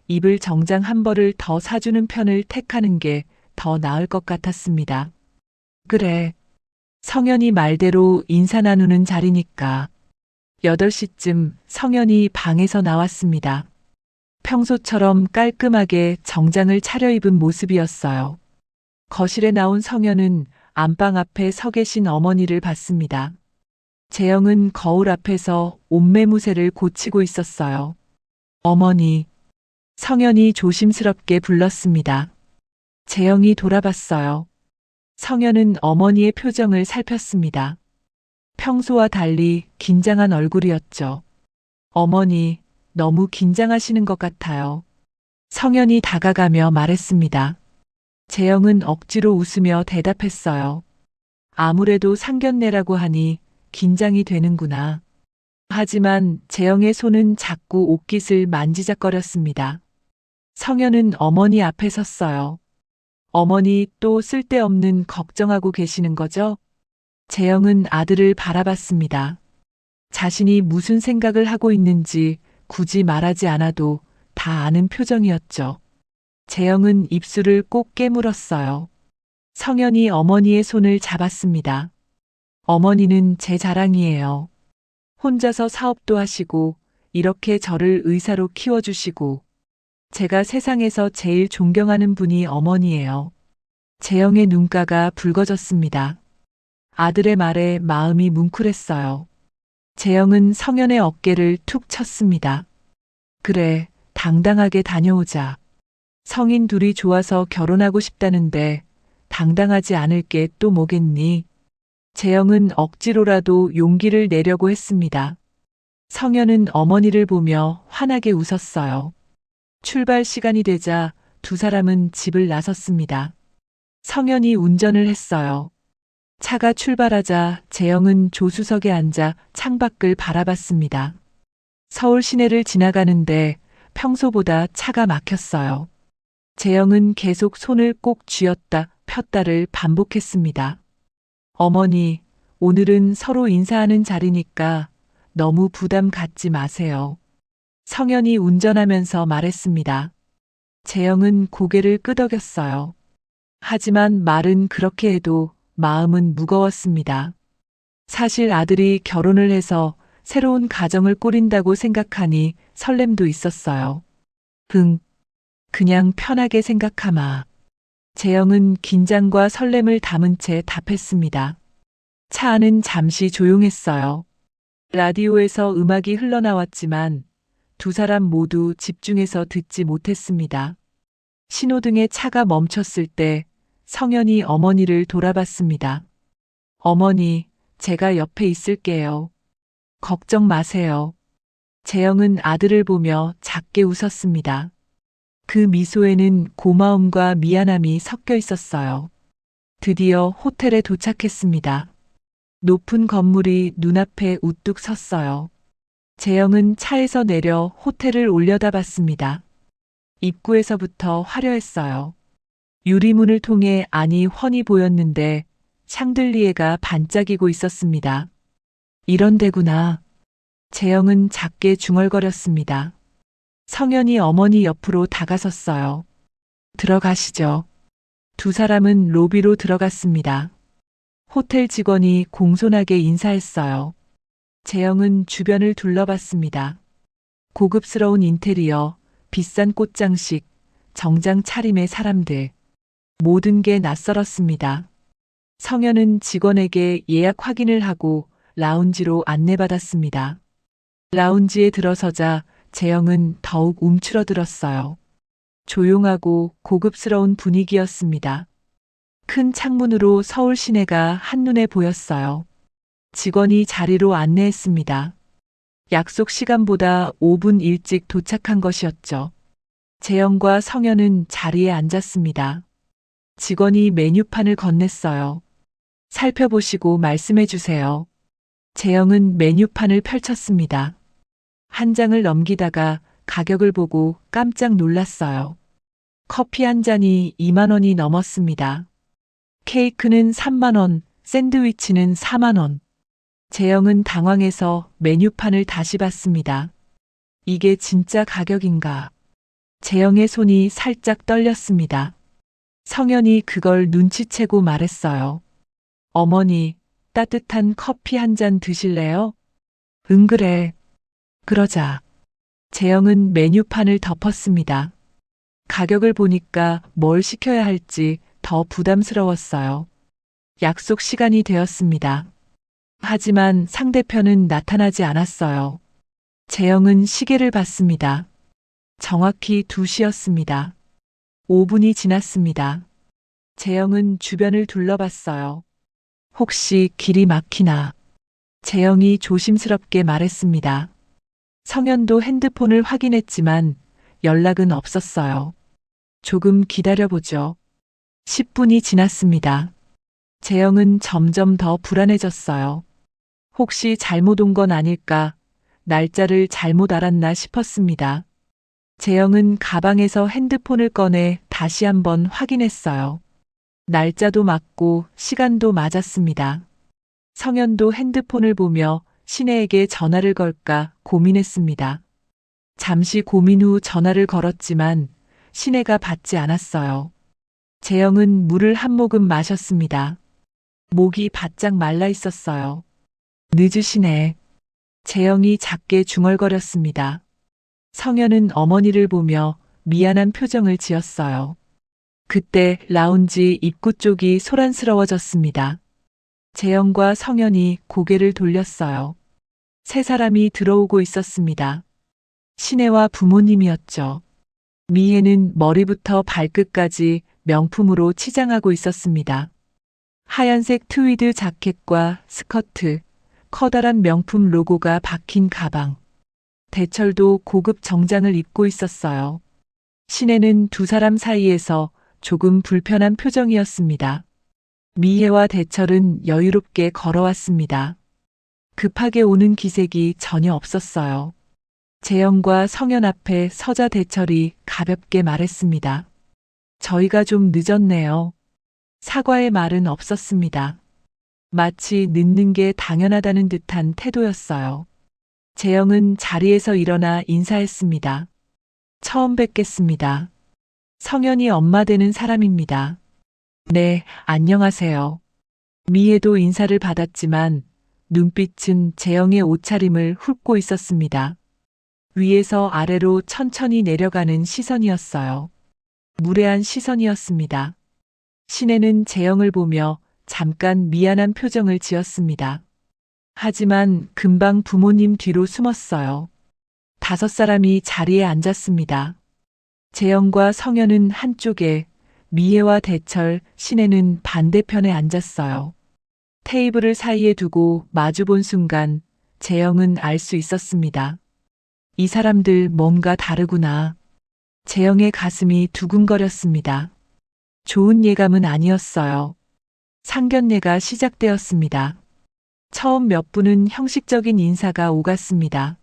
입을 정장 한 벌을 더 사주는 편을 택하는 게 더 나을 것 같았습니다. 그래. 성현이 말대로 인사 나누는 자리니까. 8시쯤 성현이 방에서 나왔습니다. 평소처럼 깔끔하게 정장을 차려입은 모습이었어요. 거실에 나온 성현은 안방 앞에 서 계신 어머니를 봤습니다. 재영은 거울 앞에서 옷매무새를 고치고 있었어요. 어머니. 성현이 조심스럽게 불렀습니다. 재영이 돌아봤어요. 성현은 어머니의 표정을 살폈습니다. 평소와 달리 긴장한 얼굴이었죠. 어머니, 너무 긴장하시는 것 같아요. 성현이 다가가며 말했습니다. 재영은 억지로 웃으며 대답했어요. 아무래도 상견례라고 하니 긴장이 되는구나. 하지만 재영의 손은 자꾸 옷깃을 만지작거렸습니다. 성현은 어머니 앞에 섰어요. 어머니 또 쓸데없는 걱정하고 계시는 거죠? 재영은 아들을 바라봤습니다. 자신이 무슨 생각을 하고 있는지 굳이 말하지 않아도 다 아는 표정이었죠. 재영은 입술을 꼭 깨물었어요. 성현이 어머니의 손을 잡았습니다. 어머니는 제 자랑이에요. 혼자서 사업도 하시고 이렇게 저를 의사로 키워주시고 제가 세상에서 제일 존경하는 분이 어머니예요. 재영의 눈가가 붉어졌습니다. 아들의 말에 마음이 뭉클했어요. 재영은 성현의 어깨를 툭 쳤습니다. 그래, 당당하게 다녀오자. 성인 둘이 좋아서 결혼하고 싶다는데 당당하지 않을 게 또 뭐겠니? 재영은 억지로라도 용기를 내려고 했습니다. 성현은 어머니를 보며 환하게 웃었어요. 출발 시간이 되자 두 사람은 집을 나섰습니다. 성현이 운전을 했어요. 차가 출발하자 재영은 조수석에 앉아 창밖을 바라봤습니다. 서울 시내를 지나가는데 평소보다 차가 막혔어요. 재영은 계속 손을 꼭 쥐었다 폈다를 반복했습니다. 어머니, 오늘은 서로 인사하는 자리니까 너무 부담 갖지 마세요. 성현이 운전하면서 말했습니다. 재영은 고개를 끄덕였어요. 하지만 말은 그렇게 해도 마음은 무거웠습니다. 사실 아들이 결혼을 해서 새로운 가정을 꾸린다고 생각하니 설렘도 있었어요. 그냥 편하게 생각하마. 재영은 긴장과 설렘을 담은 채 답했습니다. 차 안은 잠시 조용했어요. 라디오에서 음악이 흘러나왔지만 두 사람 모두 집중해서 듣지 못했습니다. 신호등에 차가 멈췄을 때 성현이 어머니를 돌아봤습니다. 어머니, 제가 옆에 있을게요. 걱정 마세요. 재영은 아들을 보며 작게 웃었습니다. 그 미소에는 고마움과 미안함이 섞여 있었어요. 드디어 호텔에 도착했습니다. 높은 건물이 눈앞에 우뚝 섰어요. 재영은 차에서 내려 호텔을 올려다봤습니다. 입구에서부터 화려했어요. 유리문을 통해 안이 훤히 보였는데 샹들리에가 반짝이고 있었습니다. 이런 데구나. 재영은 작게 중얼거렸습니다. 성현이 어머니 옆으로 다가섰어요. 들어가시죠. 두 사람은 로비로 들어갔습니다. 호텔 직원이 공손하게 인사했어요. 재영은 주변을 둘러봤습니다. 고급스러운 인테리어, 비싼 꽃장식, 정장 차림의 사람들. 모든 게 낯설었습니다. 성현은 직원에게 예약 확인을 하고 라운지로 안내받았습니다. 라운지에 들어서자 재영은 더욱 움츠러들었어요. 조용하고 고급스러운 분위기였습니다. 큰 창문으로 서울 시내가 한눈에 보였어요. 직원이 자리로 안내했습니다. 약속 시간보다 5분 일찍 도착한 것이었죠. 재영과 성현은 자리에 앉았습니다. 직원이 메뉴판을 건넸어요. 살펴보시고 말씀해 주세요. 재영은 메뉴판을 펼쳤습니다. 한 장을 넘기다가 가격을 보고 깜짝 놀랐어요. 커피 한 잔이 2만 원이 넘었습니다. 케이크는 3만 원, 샌드위치는 4만 원. 재영은 당황해서 메뉴판을 다시 봤습니다. 이게 진짜 가격인가? 재영의 손이 살짝 떨렸습니다. 성현이 그걸 눈치채고 말했어요. 어머니, 따뜻한 커피 한 잔 드실래요? 응, 그래. 그러자. 재영은 메뉴판을 덮었습니다. 가격을 보니까 뭘 시켜야 할지 더 부담스러웠어요. 약속 시간이 되었습니다. 하지만 상대편은 나타나지 않았어요. 재영은 시계를 봤습니다. 정확히 2시였습니다. 5분이 지났습니다. 재영은 주변을 둘러봤어요. 혹시 길이 막히나? 재영이 조심스럽게 말했습니다. 성현도 핸드폰을 확인했지만 연락은 없었어요. 조금 기다려보죠. 10분이 지났습니다. 재영은 점점 더 불안해졌어요. 혹시 잘못 온 건 아닐까? 날짜를 잘못 알았나 싶었습니다. 재영은 가방에서 핸드폰을 꺼내 다시 한번 확인했어요. 날짜도 맞고 시간도 맞았습니다. 성현도 핸드폰을 보며 시내에게 전화를 걸까 고민했습니다. 잠시 고민 후 전화를 걸었지만 시내가 받지 않았어요. 재영은 물을 한 모금 마셨습니다. 목이 바짝 말라 있었어요. 늦으시네. 재영이 작게 중얼거렸습니다. 성현은 어머니를 보며 미안한 표정을 지었어요. 그때 라운지 입구 쪽이 소란스러워졌습니다. 재영과 성현이 고개를 돌렸어요. 세 사람이 들어오고 있었습니다. 신혜와 부모님이었죠. 미혜는 머리부터 발끝까지 명품으로 치장하고 있었습니다. 하얀색 트위드 자켓과 스커트, 커다란 명품 로고가 박힌 가방. 대철도 고급 정장을 입고 있었어요. 신혜는 두 사람 사이에서 조금 불편한 표정이었습니다. 미혜와 대철은 여유롭게 걸어왔습니다. 급하게 오는 기색이 전혀 없었어요. 재영과 성현 앞에 서자 대철이 가볍게 말했습니다. 저희가 좀 늦었네요. 사과의 말은 없었습니다. 마치 늦는 게 당연하다는 듯한 태도였어요. 재영은 자리에서 일어나 인사했습니다. 처음 뵙겠습니다. 성현이 엄마 되는 사람입니다. 네, 안녕하세요. 미혜도 인사를 받았지만 눈빛은 재영의 옷차림을 훑고 있었습니다. 위에서 아래로 천천히 내려가는 시선이었어요. 무례한 시선이었습니다. 신혜는 재영을 보며 잠깐 미안한 표정을 지었습니다. 하지만 금방 부모님 뒤로 숨었어요. 다섯 사람이 자리에 앉았습니다. 재영과 성현은 한쪽에, 미혜와 대철, 신혜는 반대편에 앉았어요. 테이블을 사이에 두고 마주본 순간 재영은 알 수 있었습니다. 이 사람들 뭔가 다르구나. 재영의 가슴이 두근거렸습니다. 좋은 예감은 아니었어요. 상견례가 시작되었습니다. 처음 몇 분은 형식적인 인사가 오갔습니다.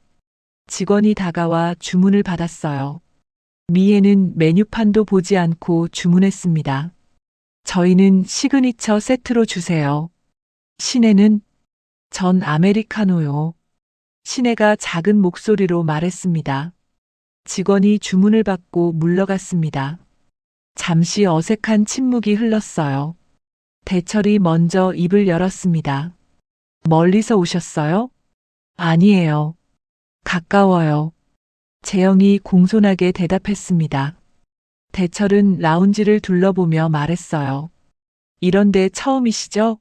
직원이 다가와 주문을 받았어요. 미혜는 메뉴판도 보지 않고 주문했습니다. 저희는 시그니처 세트로 주세요. 신혜는 전 아메리카노요. 신혜가 작은 목소리로 말했습니다. 직원이 주문을 받고 물러갔습니다. 잠시 어색한 침묵이 흘렀어요. 대철이 먼저 입을 열었습니다. 멀리서 오셨어요? 아니에요. 가까워요. 재영이 공손하게 대답했습니다. 대철은 라운지를 둘러보며 말했어요. 이런데 처음이시죠?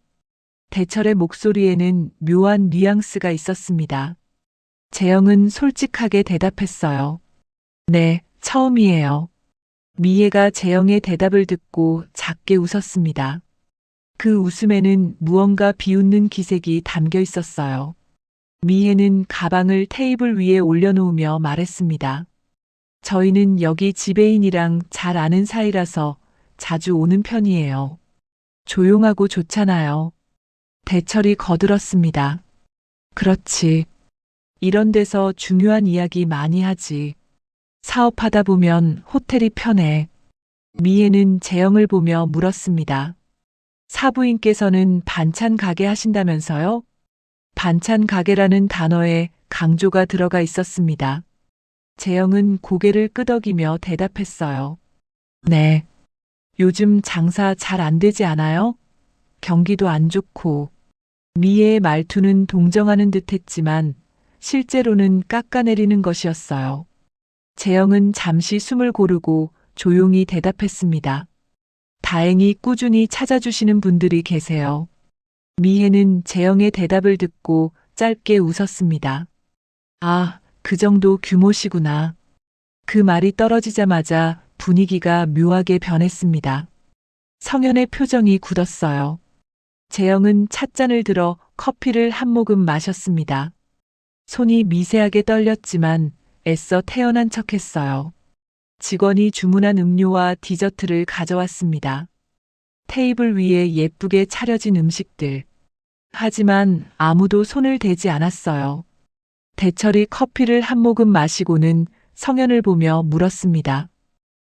대철의 목소리에는 묘한 뉘앙스가 있었습니다. 재영은 솔직하게 대답했어요. 네, 처음이에요. 미혜가 재영의 대답을 듣고 작게 웃었습니다. 그 웃음에는 무언가 비웃는 기색이 담겨 있었어요. 미혜는 가방을 테이블 위에 올려놓으며 말했습니다. 저희는 여기 지배인이랑 잘 아는 사이라서 자주 오는 편이에요. 조용하고 좋잖아요. 대철이 거들었습니다. 그렇지. 이런 데서 중요한 이야기 많이 하지. 사업하다 보면 호텔이 편해. 미혜는 재영을 보며 물었습니다. 사부인께서는 반찬 가게 하신다면서요? 반찬 가게라는 단어에 강조가 들어가 있었습니다. 재영은 고개를 끄덕이며 대답했어요. 네. 요즘 장사 잘 안 되지 않아요? 경기도 안 좋고. 미혜의 말투는 동정하는 듯 했지만 실제로는 깎아내리는 것이었어요. 재영은 잠시 숨을 고르고 조용히 대답했습니다. 다행히 꾸준히 찾아주시는 분들이 계세요. 미혜는 재영의 대답을 듣고 짧게 웃었습니다. 아, 그 정도 규모시구나. 그 말이 떨어지자마자 분위기가 묘하게 변했습니다. 성현의 표정이 굳었어요. 재영은 찻잔을 들어 커피를 한 모금 마셨습니다. 손이 미세하게 떨렸지만 애써 태연한 척했어요. 직원이 주문한 음료와 디저트를 가져왔습니다. 테이블 위에 예쁘게 차려진 음식들. 하지만 아무도 손을 대지 않았어요. 대철이 커피를 한 모금 마시고는 성현을 보며 물었습니다.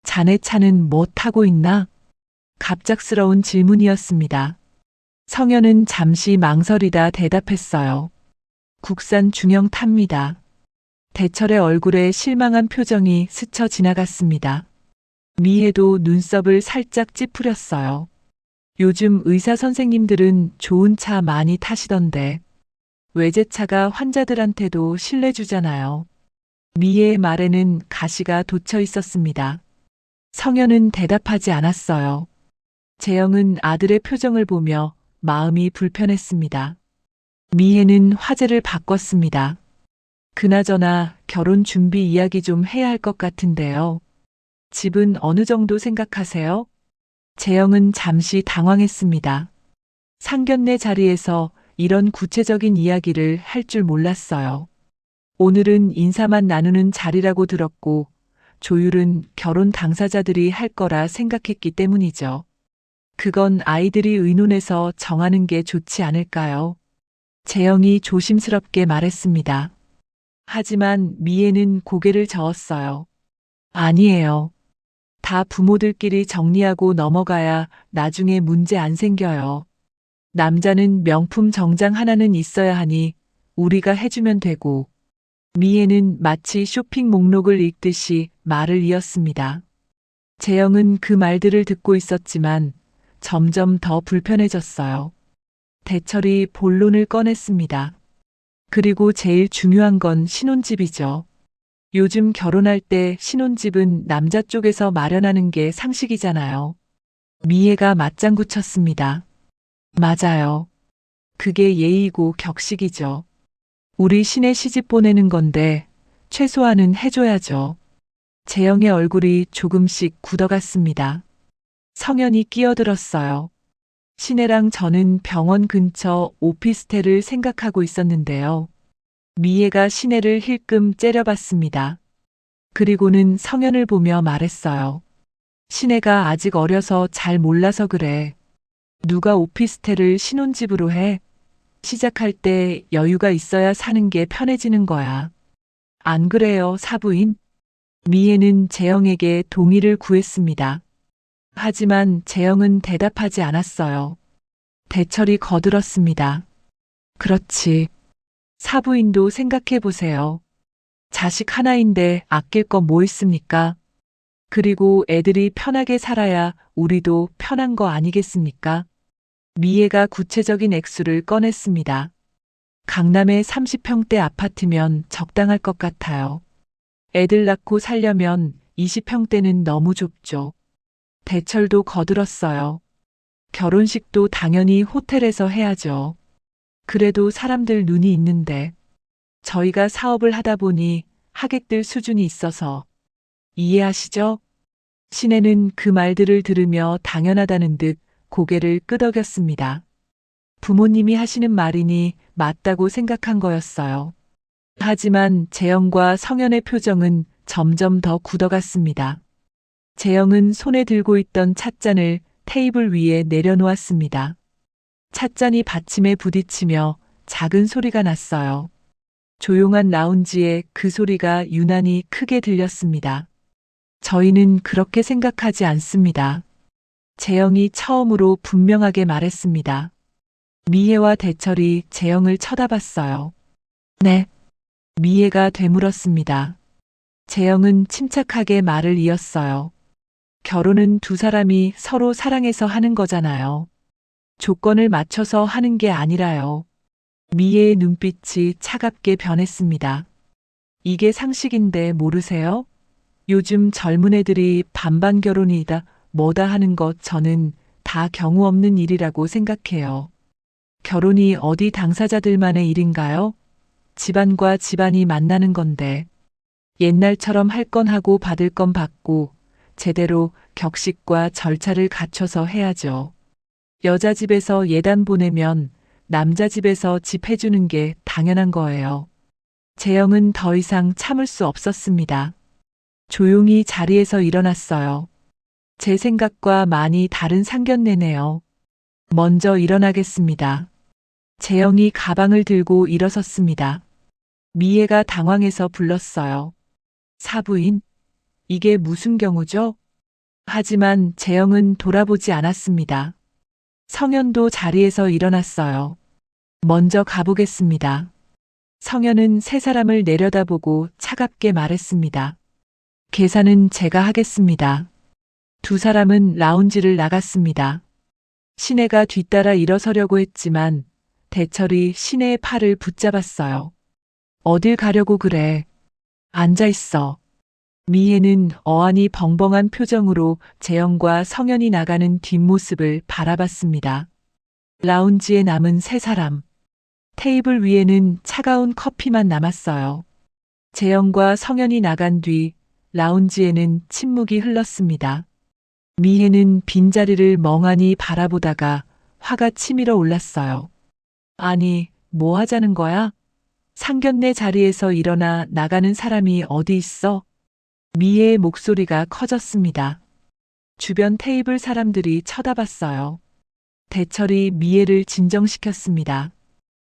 자네 차는 뭐 타고 있나? 갑작스러운 질문이었습니다. 성현은 잠시 망설이다 대답했어요. 국산 중형 탑니다. 대철의 얼굴에 실망한 표정이 스쳐 지나갔습니다. 미혜도 눈썹을 살짝 찌푸렸어요. 요즘 의사 선생님들은 좋은 차 많이 타시던데. 외제차가 환자들한테도 신뢰 주잖아요. 미애의 말에는 가시가 돋쳐 있었습니다. 성현은 대답하지 않았어요. 재영은 아들의 표정을 보며 마음이 불편했습니다. 미애는 화제를 바꿨습니다. 그나저나 결혼 준비 이야기 좀 해야 할 것 같은데요. 집은 어느 정도 생각하세요? 재영은 잠시 당황했습니다. 상견례 자리에서 이런 구체적인 이야기를 할 줄 몰랐어요. 오늘은 인사만 나누는 자리라고 들었고 조율은 결혼 당사자들이 할 거라 생각했기 때문이죠. 그건 아이들이 의논해서 정하는 게 좋지 않을까요? 재영이 조심스럽게 말했습니다. 하지만 미애는 고개를 저었어요. 아니에요. 다 부모들끼리 정리하고 넘어가야 나중에 문제 안 생겨요. 남자는 명품 정장 하나는 있어야 하니 우리가 해주면 되고, 미애는 마치 쇼핑 목록을 읽듯이 말을 이었습니다. 재영은 그 말들을 듣고 있었지만 점점 더 불편해졌어요. 대철이 본론을 꺼냈습니다. 그리고 제일 중요한 건 신혼집이죠. 요즘 결혼할 때 신혼집은 남자 쪽에서 마련하는 게 상식이잖아요. 미애가 맞장구 쳤습니다. 맞아요. 그게 예의고 격식이죠. 우리 시내 시집 보내는 건데 최소한은 해줘야죠. 재영의 얼굴이 조금씩 굳어갔습니다. 성현이 끼어들었어요. 시내랑 저는 병원 근처 오피스텔을 생각하고 있었는데요. 미애가 시내를 힐끔 째려봤습니다. 그리고는 성현을 보며 말했어요. 시내가 아직 어려서 잘 몰라서 그래. 누가 오피스텔을 신혼집으로 해? 시작할 때 여유가 있어야 사는 게 편해지는 거야. 안 그래요, 사부인? 미애는 재영에게 동의를 구했습니다. 하지만 재영은 대답하지 않았어요. 대철이 거들었습니다. 그렇지. 사부인도 생각해 보세요. 자식 하나인데 아낄 거 뭐 있습니까? 그리고 애들이 편하게 살아야 우리도 편한 거 아니겠습니까? 미애가 구체적인 액수를 꺼냈습니다. 강남의 30평대 아파트면 적당할 것 같아요. 애들 낳고 살려면 20평대는 너무 좁죠. 대철도 거들었어요. 결혼식도 당연히 호텔에서 해야죠. 그래도 사람들 눈이 있는데 저희가 사업을 하다 보니 하객들 수준이 있어서 이해하시죠? 시내는 그 말들을 들으며 당연하다는 듯 고개를 끄덕였습니다. 부모님이 하시는 말이니 맞다고 생각한 거였어요. 하지만 재영과 성현의 표정은 점점 더 굳어갔습니다. 재영은 손에 들고 있던 찻잔을 테이블 위에 내려놓았습니다. 찻잔이 받침에 부딪히며 작은 소리가 났어요. 조용한 라운지에 그 소리가 유난히 크게 들렸습니다. 저희는 그렇게 생각하지 않습니다. 재영이 처음으로 분명하게 말했습니다. 미애와 대철이 재영을 쳐다봤어요. 네. 미애가 되물었습니다. 재영은 침착하게 말을 이었어요. 결혼은 두 사람이 서로 사랑해서 하는 거잖아요. 조건을 맞춰서 하는 게 아니라요. 미애의 눈빛이 차갑게 변했습니다. 이게 상식인데 모르세요? 요즘 젊은 애들이 반반 결혼이다 뭐다 하는 것 저는 다 경우 없는 일이라고 생각해요. 결혼이 어디 당사자들만의 일인가요? 집안과 집안이 만나는 건데 옛날처럼 할 건 하고 받을 건 받고 제대로 격식과 절차를 갖춰서 해야죠. 여자 집에서 예단 보내면 남자 집에서 집 해주는 게 당연한 거예요. 재영은 더 이상 참을 수 없었습니다. 조용히 자리에서 일어났어요. 제 생각과 많이 다른 상견례네요. 먼저 일어나겠습니다. 재영이 가방을 들고 일어섰습니다. 미애가 당황해서 불렀어요. 사부인, 이게 무슨 경우죠? 하지만 재영은 돌아보지 않았습니다. 성현도 자리에서 일어났어요. 먼저 가보겠습니다. 성현은 세 사람을 내려다보고 차갑게 말했습니다. 계산은 제가 하겠습니다. 두 사람은 라운지를 나갔습니다. 시내가 뒤따라 일어서려고 했지만 대철이 신혜의 팔을 붙잡았어요. 어딜 가려고 그래? 앉아 있어. 미혜는 어안이 벙벙한 표정으로 재영과 성현이 나가는 뒷모습을 바라봤습니다. 라운지에 남은 세 사람. 테이블 위에는 차가운 커피만 남았어요. 재영과 성현이 나간 뒤 라운지에는 침묵이 흘렀습니다. 미혜는 빈자리를 멍하니 바라보다가 화가 치밀어 올랐어요. 아니, 뭐 하자는 거야? 상견례 자리에서 일어나 나가는 사람이 어디 있어? 미혜의 목소리가 커졌습니다. 주변 테이블 사람들이 쳐다봤어요. 대철이 미혜를 진정시켰습니다.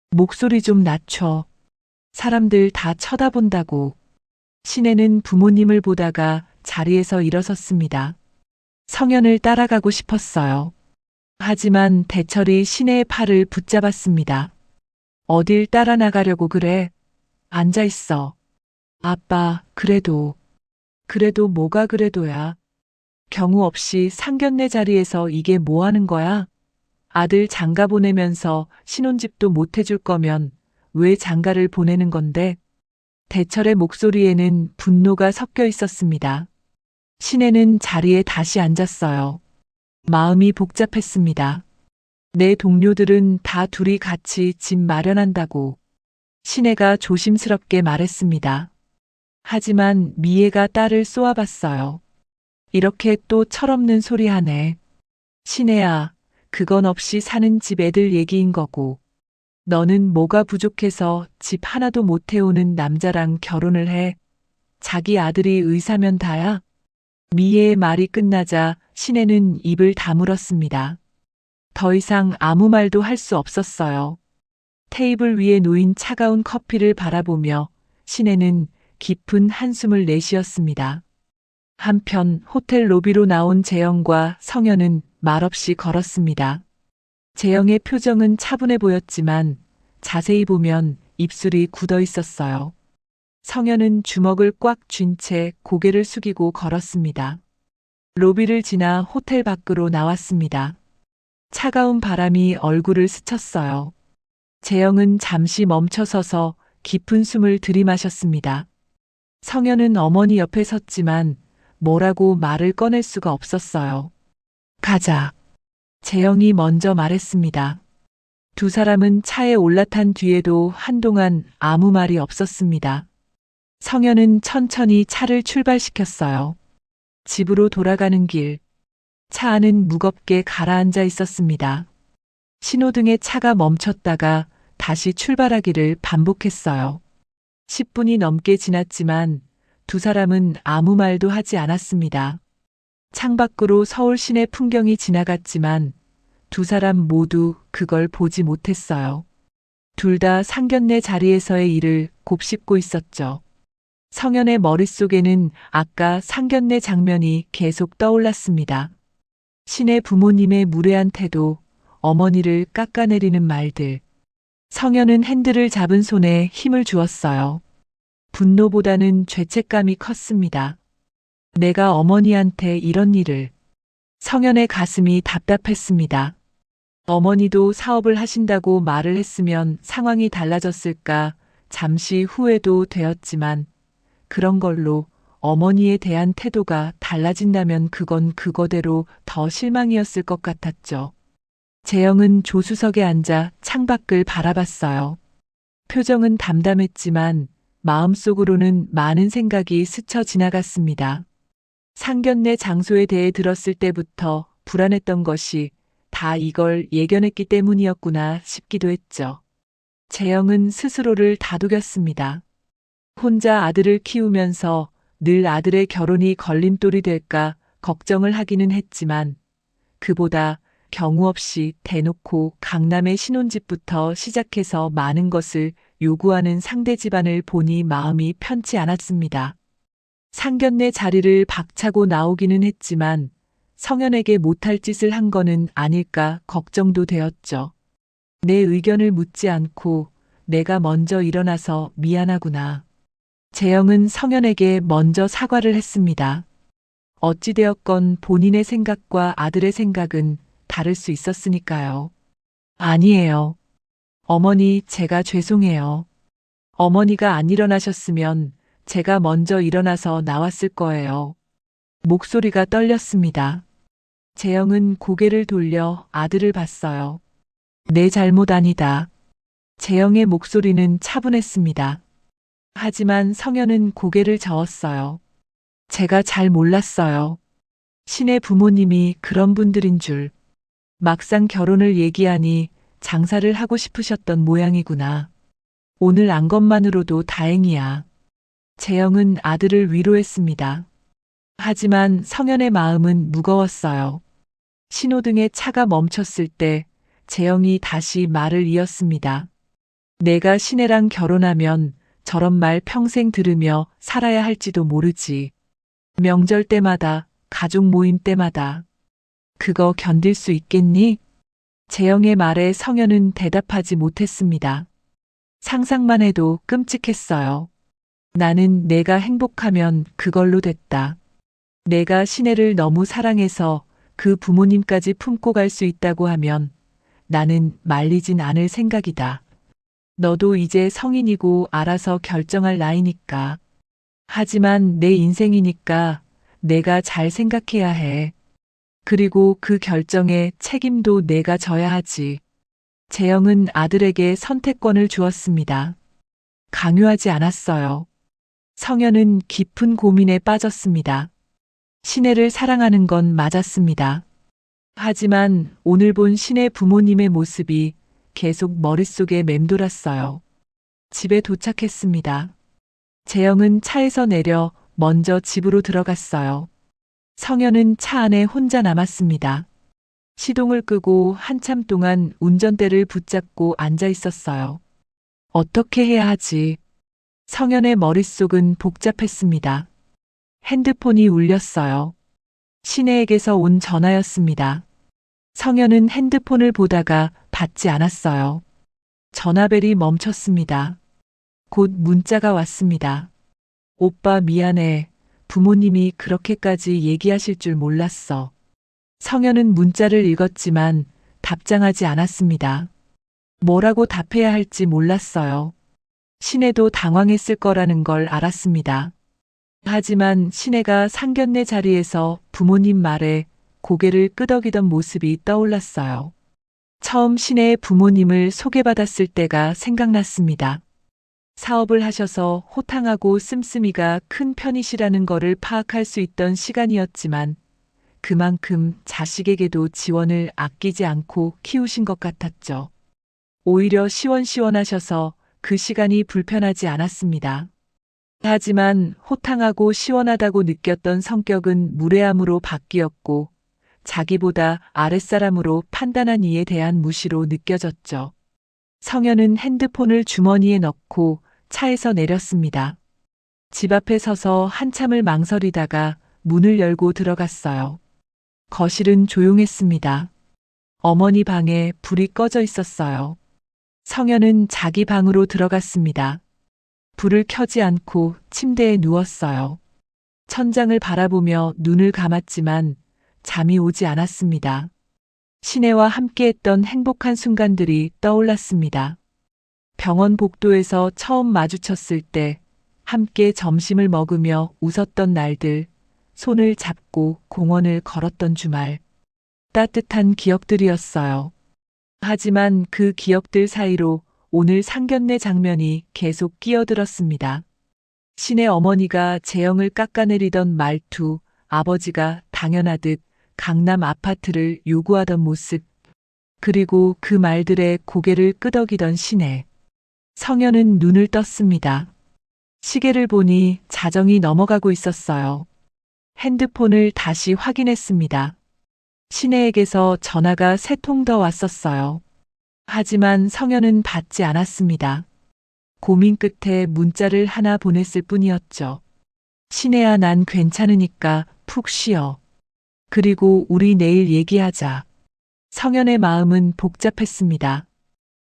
목소리 좀 낮춰. 사람들 다 쳐다본다고. 신혜는 부모님을 보다가 자리에서 일어섰습니다. 성현을 따라가고 싶었어요. 하지만 대철이 신혜의 팔을 붙잡았습니다. 어딜 따라 나가려고 그래? 앉아 있어. 아빠, 그래도 뭐가 그래도야. 경우 없이 상견례 자리에서 이게 뭐 하는 거야? 아들 장가 보내면서 신혼집도 못 해줄 거면 왜 장가를 보내는 건데? 대철의 목소리에는 분노가 섞여 있었습니다. 신혜는 자리에 다시 앉았어요. 마음이 복잡했습니다. 내 동료들은 다 둘이 같이 집 마련한다고. 신혜가 조심스럽게 말했습니다. 하지만 미혜가 딸을 쏘아봤어요. 이렇게 또 철없는 소리 하네. 신혜야, 그건 없이 사는 집 애들 얘기인 거고. 너는 뭐가 부족해서 집 하나도 못 해오는 남자랑 결혼을 해. 자기 아들이 의사면 다야? 미혜의 말이 끝나자 신혜는 입을 다물었습니다. 더 이상 아무 말도 할 수 없었어요. 테이블 위에 놓인 차가운 커피를 바라보며 신혜는 깊은 한숨을 내쉬었습니다. 한편 호텔 로비로 나온 재영과 성현은 말없이 걸었습니다. 재영의 표정은 차분해 보였지만 자세히 보면 입술이 굳어 있었어요. 성현은 주먹을 꽉 쥔 채 고개를 숙이고 걸었습니다. 로비를 지나 호텔 밖으로 나왔습니다. 차가운 바람이 얼굴을 스쳤어요. 재영은 잠시 멈춰서서 깊은 숨을 들이마셨습니다. 성현은 어머니 옆에 섰지만 뭐라고 말을 꺼낼 수가 없었어요. 가자. 재영이 먼저 말했습니다. 두 사람은 차에 올라탄 뒤에도 한동안 아무 말이 없었습니다. 성현은 천천히 차를 출발시켰어요. 집으로 돌아가는 길, 차 안은 무겁게 가라앉아 있었습니다. 신호등에 차가 멈췄다가 다시 출발하기를 반복했어요. 10분이 넘게 지났지만 두 사람은 아무 말도 하지 않았습니다. 창밖으로 서울 시내 풍경이 지나갔지만 두 사람 모두 그걸 보지 못했어요. 둘 다 상견례 자리에서의 일을 곱씹고 있었죠. 성현의 머릿속에는 아까 상견례 장면이 계속 떠올랐습니다. 신의 부모님의 무례한 태도, 어머니를 깎아내리는 말들. 성현은 핸들을 잡은 손에 힘을 주었어요. 분노보다는 죄책감이 컸습니다. 내가 어머니한테 이런 일을. 성현의 가슴이 답답했습니다. 어머니도 사업을 하신다고 말을 했으면 상황이 달라졌을까 잠시 후회도 되었지만 그런 걸로 어머니에 대한 태도가 달라진다면 그건 그거대로 더 실망이었을 것 같았죠. 재영은 조수석에 앉아 창밖을 바라봤어요. 표정은 담담했지만 마음속으로는 많은 생각이 스쳐 지나갔습니다. 상견례 장소에 대해 들었을 때부터 불안했던 것이 다 이걸 예견했기 때문이었구나 싶기도 했죠. 재영은 스스로를 다독였습니다. 혼자 아들을 키우면서 늘 아들의 결혼이 걸림돌이 될까 걱정을 하기는 했지만 그보다 경우 없이 대놓고 강남의 신혼집부터 시작해서 많은 것을 요구하는 상대 집안을 보니 마음이 편치 않았습니다. 상견례 자리를 박차고 나오기는 했지만 성현에게 못할 짓을 한 거는 아닐까 걱정도 되었죠. 내 의견을 묻지 않고 내가 먼저 일어나서 미안하구나. 재영은 성현에게 먼저 사과를 했습니다. 어찌되었건 본인의 생각과 아들의 생각은 다를 수 있었으니까요. 아니에요. 어머니, 제가 죄송해요. 어머니가 안 일어나셨으면 제가 먼저 일어나서 나왔을 거예요. 목소리가 떨렸습니다. 재영은 고개를 돌려 아들을 봤어요. 내 잘못 아니다. 재영의 목소리는 차분했습니다. 하지만 성현은 고개를 저었어요. 제가 잘 몰랐어요. 신의 부모님이 그런 분들인 줄. 막상 결혼을 얘기하니 장사를 하고 싶으셨던 모양이구나. 오늘 안 것만으로도 다행이야. 재영은 아들을 위로했습니다. 하지만 성현의 마음은 무거웠어요. 신호등에 차가 멈췄을 때 재영이 다시 말을 이었습니다. 내가 신혜랑 결혼하면 저런 말 평생 들으며 살아야 할지도 모르지. 명절 때마다, 가족 모임 때마다. 그거 견딜 수 있겠니? 재영의 말에 성현은 대답하지 못했습니다. 상상만 해도 끔찍했어요. 나는 내가 행복하면 그걸로 됐다. 내가 신혜를 너무 사랑해서 그 부모님까지 품고 갈 수 있다고 하면 나는 말리진 않을 생각이다. 너도 이제 성인이고 알아서 결정할 나이니까. 하지만 내 인생이니까 내가 잘 생각해야 해. 그리고 그 결정에 책임도 내가 져야 하지. 재영은 아들에게 선택권을 주었습니다. 강요하지 않았어요. 성현은 깊은 고민에 빠졌습니다. 신혜를 사랑하는 건 맞았습니다. 하지만 오늘 본 신혜 부모님의 모습이 계속 머릿속에 맴돌았어요. 집에 도착했습니다. 재영은 차에서 내려 먼저 집으로 들어갔어요. 성현은 차 안에 혼자 남았습니다. 시동을 끄고 한참 동안 운전대를 붙잡고 앉아 있었어요. 어떻게 해야 하지? 성현의 머릿속은 복잡했습니다. 핸드폰이 울렸어요. 신혜에게서 온 전화였습니다. 성현은 핸드폰을 보다가 받지 않았어요. 전화벨이 멈췄습니다. 곧 문자가 왔습니다. 오빠 미안해. 부모님이 그렇게까지 얘기하실 줄 몰랐어. 성현은 문자를 읽었지만 답장하지 않았습니다. 뭐라고 답해야 할지 몰랐어요. 신혜도 당황했을 거라는 걸 알았습니다. 하지만 신혜가 상견례 자리에서 부모님 말에 고개를 끄덕이던 모습이 떠올랐어요. 처음 신혜의 부모님을 소개받았을 때가 생각났습니다. 사업을 하셔서 호탕하고 씀씀이가 큰 편이시라는 거를 파악할 수 있던 시간이었지만 그만큼 자식에게도 지원을 아끼지 않고 키우신 것 같았죠. 오히려 시원시원하셔서 그 시간이 불편하지 않았습니다. 하지만 호탕하고 시원하다고 느꼈던 성격은 무례함으로 바뀌었고 자기보다 아랫사람으로 판단한 이에 대한 무시로 느껴졌죠. 성현은 핸드폰을 주머니에 넣고 차에서 내렸습니다. 집 앞에 서서 한참을 망설이다가 문을 열고 들어갔어요. 거실은 조용했습니다. 어머니 방에 불이 꺼져 있었어요. 성현은 자기 방으로 들어갔습니다. 불을 켜지 않고 침대에 누웠어요. 천장을 바라보며 눈을 감았지만 잠이 오지 않았습니다. 신혜와 함께했던 행복한 순간들이 떠올랐습니다. 병원 복도에서 처음 마주쳤을 때 함께 점심을 먹으며 웃었던 날들, 손을 잡고 공원을 걸었던 주말. 따뜻한 기억들이었어요. 하지만 그 기억들 사이로 오늘 상견례 장면이 계속 끼어들었습니다. 신의 어머니가 재영을 깎아내리던 말투, 아버지가 당연하듯 강남 아파트를 요구하던 모습, 그리고 그 말들에 고개를 끄덕이던 신혜. 성현은 눈을 떴습니다. 시계를 보니 자정이 넘어가고 있었어요. 핸드폰을 다시 확인했습니다. 신혜에게서 전화가 3통 더 왔었어요. 하지만 성현은 받지 않았습니다. 고민 끝에 문자를 하나 보냈을 뿐이었죠. 신혜야, 난 괜찮으니까 푹 쉬어. 그리고 우리 내일 얘기하자. 성현의 마음은 복잡했습니다.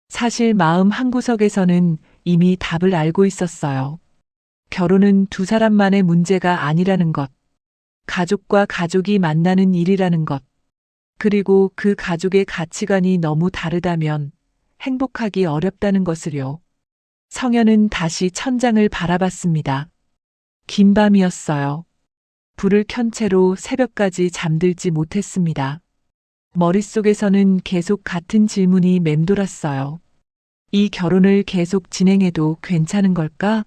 사실 마음 한구석에서는 이미 답을 알고 있었어요. 결혼은 두 사람만의 문제가 아니라는 것. 가족과 가족이 만나는 일이라는 것. 그리고 그 가족의 가치관이 너무 다르다면 행복하기 어렵다는 것을요. 성현은 다시 천장을 바라봤습니다. 긴 밤이었어요. 불을 켠 채로 새벽까지 잠들지 못했습니다. 머릿속에서는 계속 같은 질문이 맴돌았어요. 이 결혼을 계속 진행해도 괜찮은 걸까?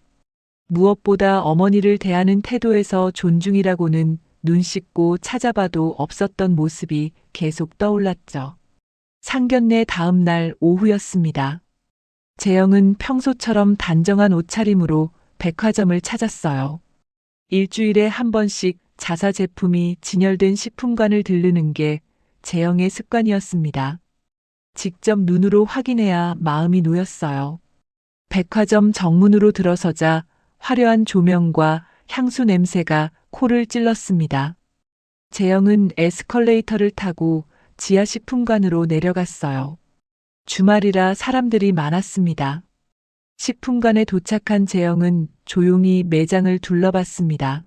무엇보다 어머니를 대하는 태도에서 존중이라고는 눈 씻고 찾아봐도 없었던 모습이 계속 떠올랐죠. 상견례 다음 날 오후였습니다. 재영은 평소처럼 단정한 옷차림으로 백화점을 찾았어요. 일주일에 한 번씩 자사 제품이 진열된 식품관을 들르는 게 재영의 습관이었습니다. 직접 눈으로 확인해야 마음이 놓였어요. 백화점 정문으로 들어서자 화려한 조명과 향수 냄새가 코를 찔렀습니다. 재영은 에스컬레이터를 타고 지하 식품관으로 내려갔어요. 주말이라 사람들이 많았습니다. 식품관에 도착한 재영은 조용히 매장을 둘러봤습니다.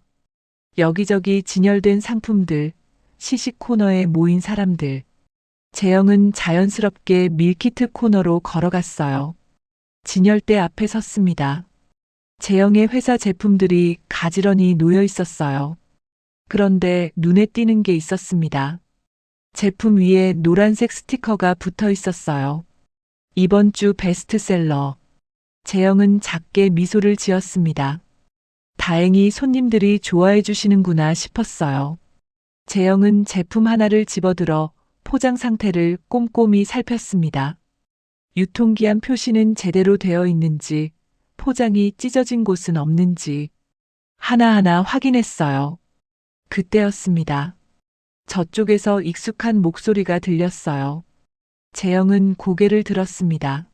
여기저기 진열된 상품들, 시식 코너에 모인 사람들. 재영은 자연스럽게 밀키트 코너로 걸어갔어요. 진열대 앞에 섰습니다. 재영의 회사 제품들이 가지런히 놓여 있었어요. 그런데 눈에 띄는 게 있었습니다. 제품 위에 노란색 스티커가 붙어 있었어요. 이번 주 베스트셀러. 재영은 작게 미소를 지었습니다. 다행히 손님들이 좋아해 주시는구나 싶었어요. 재영은 제품 하나를 집어들어 포장 상태를 꼼꼼히 살폈습니다. 유통기한 표시는 제대로 되어 있는지, 포장이 찢어진 곳은 없는지 하나하나 확인했어요. 그때였습니다. 저쪽에서 익숙한 목소리가 들렸어요. 재영은 고개를 들었습니다.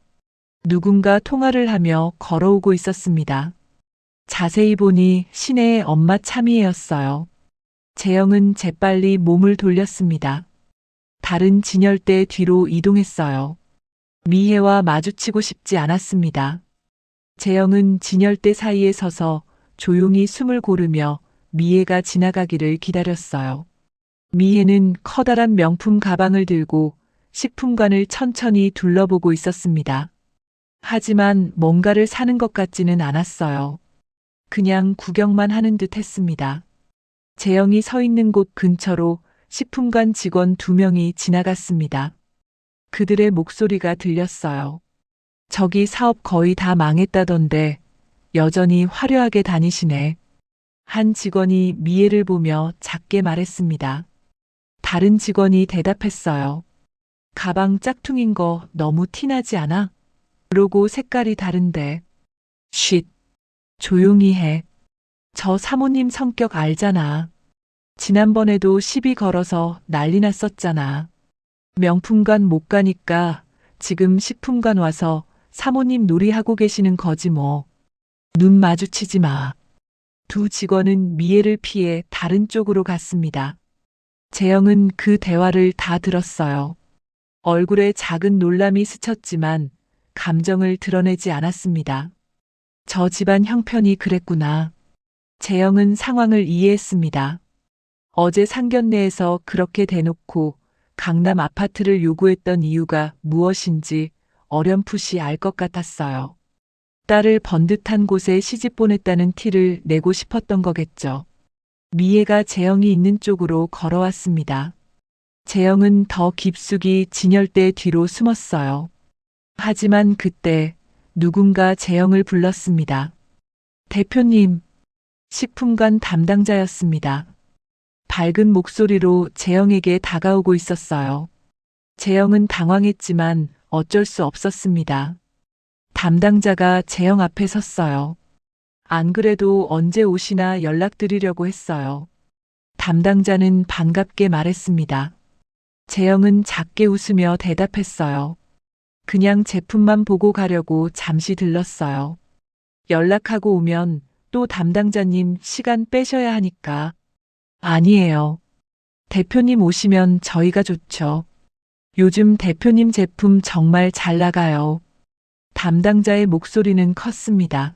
누군가 통화를 하며 걸어오고 있었습니다. 자세히 보니 시내의 엄마 차미애였어요. 재영은 재빨리 몸을 돌렸습니다. 다른 진열대 뒤로 이동했어요. 미혜와 마주치고 싶지 않았습니다. 재영은 진열대 사이에 서서 조용히 숨을 고르며 미혜가 지나가기를 기다렸어요. 미혜는 커다란 명품 가방을 들고 식품관을 천천히 둘러보고 있었습니다. 하지만 뭔가를 사는 것 같지는 않았어요. 그냥 구경만 하는 듯 했습니다. 재영이 서 있는 곳 근처로 식품관 직원 2명이 지나갔습니다. 그들의 목소리가 들렸어요. 저기 사업 거의 다 망했다던데 여전히 화려하게 다니시네. 한 직원이 미애를 보며 작게 말했습니다. 다른 직원이 대답했어요. 가방 짝퉁인 거 너무 티나지 않아? 그러고 색깔이 다른데. 쉿. 조용히 해. 저 사모님 성격 알잖아. 지난번에도 시비 걸어서 난리 났었잖아. 명품관 못 가니까 지금 식품관 와서 사모님 놀이하고 계시는 거지 뭐. 눈 마주치지 마. 두 직원은 미애를 피해 다른 쪽으로 갔습니다. 재영은 그 대화를 다 들었어요. 얼굴에 작은 놀람이 스쳤지만 감정을 드러내지 않았습니다. 저 집안 형편이 그랬구나. 재영은 상황을 이해했습니다. 어제 상견례에서 그렇게 대놓고 강남 아파트를 요구했던 이유가 무엇인지 어렴풋이 알 것 같았어요. 딸을 번듯한 곳에 시집 보냈다는 티를 내고 싶었던 거겠죠. 미애가 재영이 있는 쪽으로 걸어왔습니다. 재영은 더 깊숙이 진열대 뒤로 숨었어요. 하지만 그때 누군가 재영을 불렀습니다. 대표님, 식품관 담당자였습니다. 밝은 목소리로 재영에게 다가오고 있었어요. 재영은 당황했지만 어쩔 수 없었습니다. 담당자가 재영 앞에 섰어요. 안 그래도 언제 오시나 연락드리려고 했어요. 담당자는 반갑게 말했습니다. 재영은 작게 웃으며 대답했어요. 그냥 제품만 보고 가려고 잠시 들렀어요. 연락하고 오면 또 담당자님 시간 빼셔야 하니까. 아니에요. 대표님 오시면 저희가 좋죠. 요즘 대표님 제품 정말 잘 나가요. 담당자의 목소리는 컸습니다.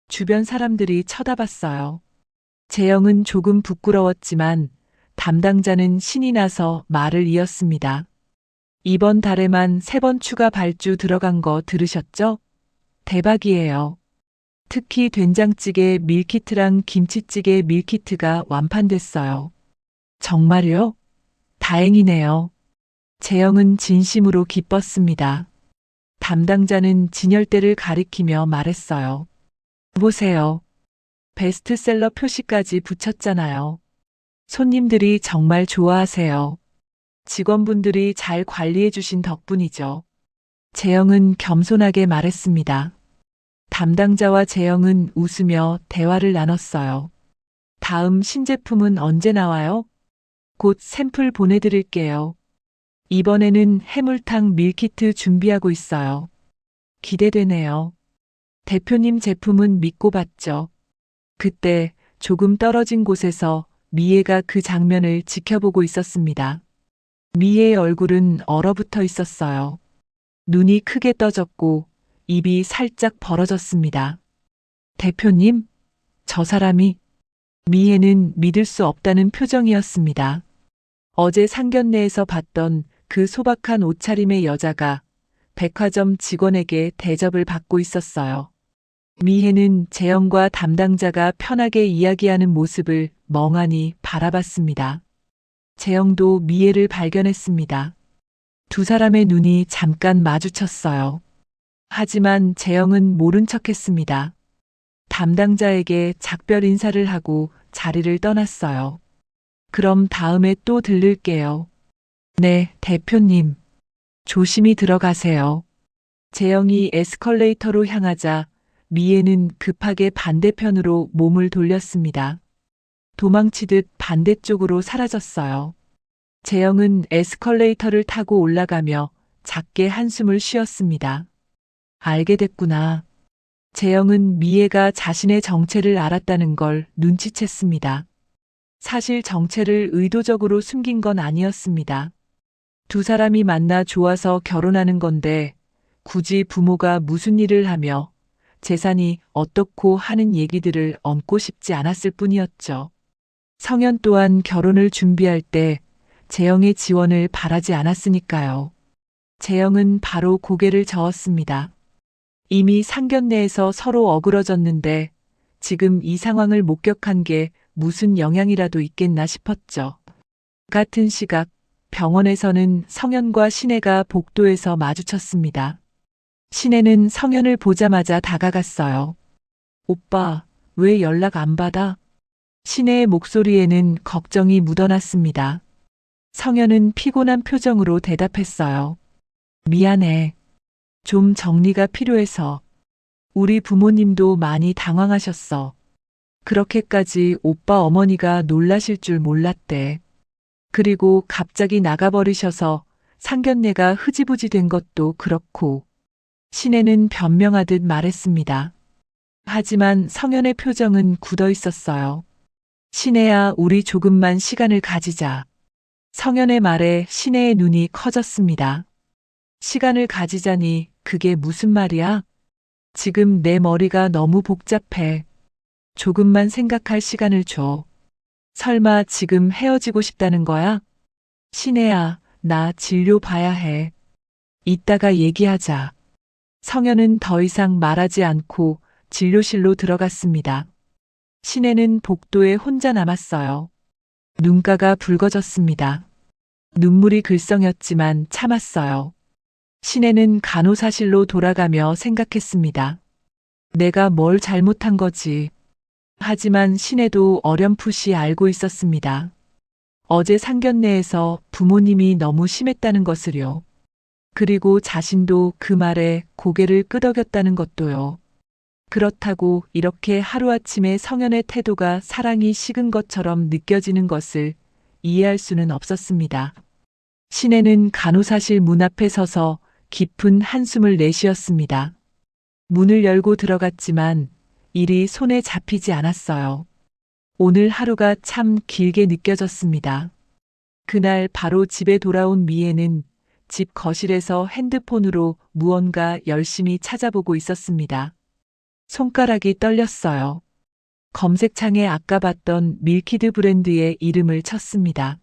주변 사람들이 쳐다봤어요. 재영은 조금 부끄러웠지만 담당자는 신이 나서 말을 이었습니다. 이번 달에만 3번 추가 발주 들어간 거 들으셨죠? 대박이에요. 특히 된장찌개 밀키트랑 김치찌개 밀키트가 완판됐어요. 정말요? 다행이네요. 재영은 진심으로 기뻤습니다. 담당자는 진열대를 가리키며 말했어요. 보세요. 베스트셀러 표시까지 붙였잖아요. 손님들이 정말 좋아하세요. 직원분들이 잘 관리해 주신 덕분이죠. 재영은 겸손하게 말했습니다. 담당자와 재영은 웃으며 대화를 나눴어요. 다음 신제품은 언제 나와요? 곧 샘플 보내드릴게요. 이번에는 해물탕 밀키트 준비하고 있어요. 기대되네요. 대표님 제품은 믿고 봤죠. 그때 조금 떨어진 곳에서 미애가 그 장면을 지켜보고 있었습니다. 미애의 얼굴은 얼어붙어 있었어요. 눈이 크게 떠졌고 입이 살짝 벌어졌습니다. 대표님, 저 사람이... 미애는 믿을 수 없다는 표정이었습니다. 어제 상견례에서 봤던 그 소박한 옷차림의 여자가 백화점 직원에게 대접을 받고 있었어요. 미애는 재영과 담당자가 편하게 이야기하는 모습을 멍하니 바라봤습니다. 재영도 미애를 발견했습니다. 두 사람의 눈이 잠깐 마주쳤어요. 하지만 재영은 모른 척했습니다. 담당자에게 작별 인사를 하고 자리를 떠났어요. 그럼 다음에 또 들를게요. 네, 대표님. 조심히 들어가세요. 재영이 에스컬레이터로 향하자 미애는 급하게 반대편으로 몸을 돌렸습니다. 도망치듯 반대쪽으로 사라졌어요. 재영은 에스컬레이터를 타고 올라가며 작게 한숨을 쉬었습니다. 알게 됐구나. 재영은 미애가 자신의 정체를 알았다는 걸 눈치챘습니다. 사실 정체를 의도적으로 숨긴 건 아니었습니다. 두 사람이 만나 좋아서 결혼하는 건데 굳이 부모가 무슨 일을 하며 재산이 어떻고 하는 얘기들을 얹고 싶지 않았을 뿐이었죠. 성현 또한 결혼을 준비할 때 재영의 지원을 바라지 않았으니까요. 재영은 바로 고개를 저었습니다. 이미 상견례에서 서로 어그러졌는데 지금 이 상황을 목격한 게 무슨 영향이라도 있겠나 싶었죠. 같은 시각 병원에서는 성현과 신혜가 복도에서 마주쳤습니다. 신혜는 성현을 보자마자 다가갔어요. 오빠, 왜 연락 안 받아? 신혜의 목소리에는 걱정이 묻어났습니다. 성현은 피곤한 표정으로 대답했어요. 미안해. 좀 정리가 필요해서. 우리 부모님도 많이 당황하셨어. 그렇게까지 오빠 어머니가 놀라실 줄 몰랐대. 그리고 갑자기 나가버리셔서 상견례가 흐지부지 된 것도 그렇고. 신혜는 변명하듯 말했습니다. 하지만 성현의 표정은 굳어 있었어요. 신혜야, 우리 조금만 시간을 가지자. 성현의 말에 신혜의 눈이 커졌습니다. 시간을 가지자니 그게 무슨 말이야? 지금 내 머리가 너무 복잡해. 조금만 생각할 시간을 줘. 설마 지금 헤어지고 싶다는 거야? 신혜야, 나 진료 봐야 해. 이따가 얘기하자. 성현은 더 이상 말하지 않고 진료실로 들어갔습니다. 신혜는 복도에 혼자 남았어요. 눈가가 붉어졌습니다. 눈물이 글썽였지만 참았어요. 신혜는 간호사실로 돌아가며 생각했습니다. 내가 뭘 잘못한 거지. 하지만 신혜도 어렴풋이 알고 있었습니다. 어제 상견례에서 부모님이 너무 심했다는 것을요. 그리고 자신도 그 말에 고개를 끄덕였다는 것도요. 그렇다고 이렇게 하루아침에 성현의 태도가 사랑이 식은 것처럼 느껴지는 것을 이해할 수는 없었습니다. 신혜는 간호사실 문 앞에 서서 깊은 한숨을 내쉬었습니다. 문을 열고 들어갔지만 일이 손에 잡히지 않았어요. 오늘 하루가 참 길게 느껴졌습니다. 그날 바로 집에 돌아온 미애는 집 거실에서 핸드폰으로 무언가 열심히 찾아보고 있었습니다. 손가락이 떨렸어요. 검색창에 아까 봤던 밀키드 브랜드의 이름을 쳤습니다.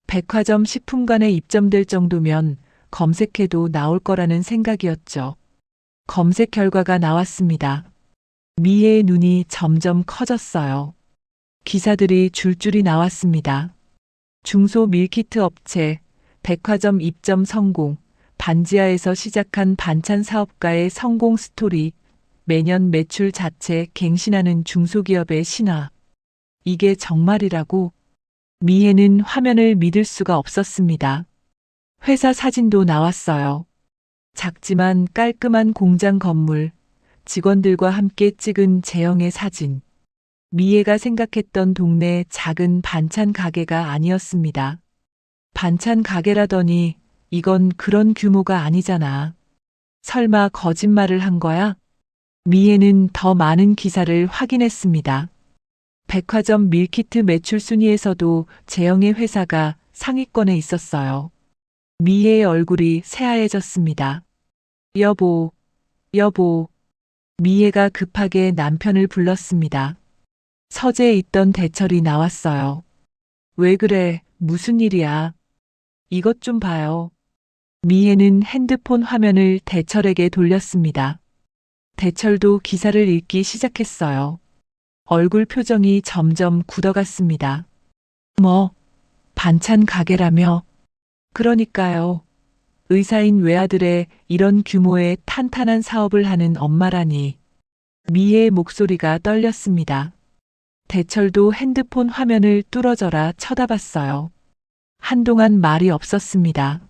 백화점 식품관에 입점될 정도면 검색해도 나올 거라는 생각이었죠. 검색 결과가 나왔습니다. 미애의 눈이 점점 커졌어요. 기사들이 줄줄이 나왔습니다. 중소 밀키트 업체, 백화점 입점 성공, 반지하에서 시작한 반찬 사업가의 성공 스토리, 매년 매출 자체 갱신하는 중소기업의 신화. 이게 정말이라고? 미애는 화면을 믿을 수가 없었습니다. 회사 사진도 나왔어요. 작지만 깔끔한 공장 건물, 직원들과 함께 찍은 재영의 사진. 미애가 생각했던 동네 작은 반찬 가게가 아니었습니다. 반찬 가게라더니 이건 그런 규모가 아니잖아. 설마 거짓말을 한 거야? 미애는 더 많은 기사를 확인했습니다. 백화점 밀키트 매출 순위에서도 재영의 회사가 상위권에 있었어요. 미애의 얼굴이 새하얘졌습니다. 여보, 여보. 미애가 급하게 남편을 불렀습니다. 서재에 있던 대철이 나왔어요. 왜 그래? 무슨 일이야? 이것 좀 봐요. 미애는 핸드폰 화면을 대철에게 돌렸습니다. 대철도 기사를 읽기 시작했어요. 얼굴 표정이 점점 굳어갔습니다. 뭐, 반찬 가게라며? 그러니까요. 의사인 외아들의 이런 규모의 탄탄한 사업을 하는 엄마라니. 미애의 목소리가 떨렸습니다. 대철도 핸드폰 화면을 뚫어져라 쳐다봤어요. 한동안 말이 없었습니다.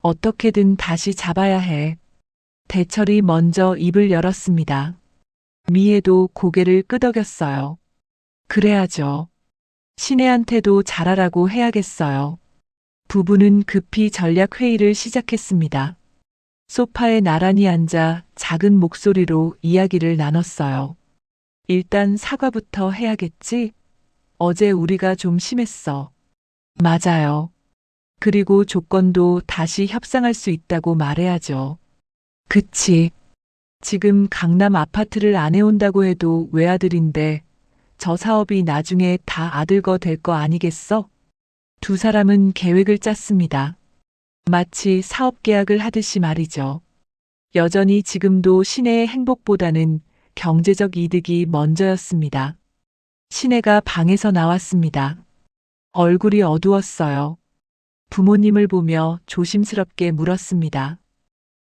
어떻게든 다시 잡아야 해. 대철이 먼저 입을 열었습니다. 미애도 고개를 끄덕였어요. 그래야죠. 신혜한테도 잘하라고 해야겠어요. 부부는 급히 전략 회의를 시작했습니다. 소파에 나란히 앉아 작은 목소리로 이야기를 나눴어요. 일단 사과부터 해야겠지? 어제 우리가 좀 심했어. 맞아요. 그리고 조건도 다시 협상할 수 있다고 말해야죠. 그치. 지금 강남 아파트를 안 해온다고 해도 외아들인데 저 사업이 나중에 다 아들 거 될 거 아니겠어? 두 사람은 계획을 짰습니다. 마치 사업 계약을 하듯이 말이죠. 여전히 지금도 신혜의 행복보다는 경제적 이득이 먼저였습니다. 신혜가 방에서 나왔습니다. 얼굴이 어두웠어요. 부모님을 보며 조심스럽게 물었습니다.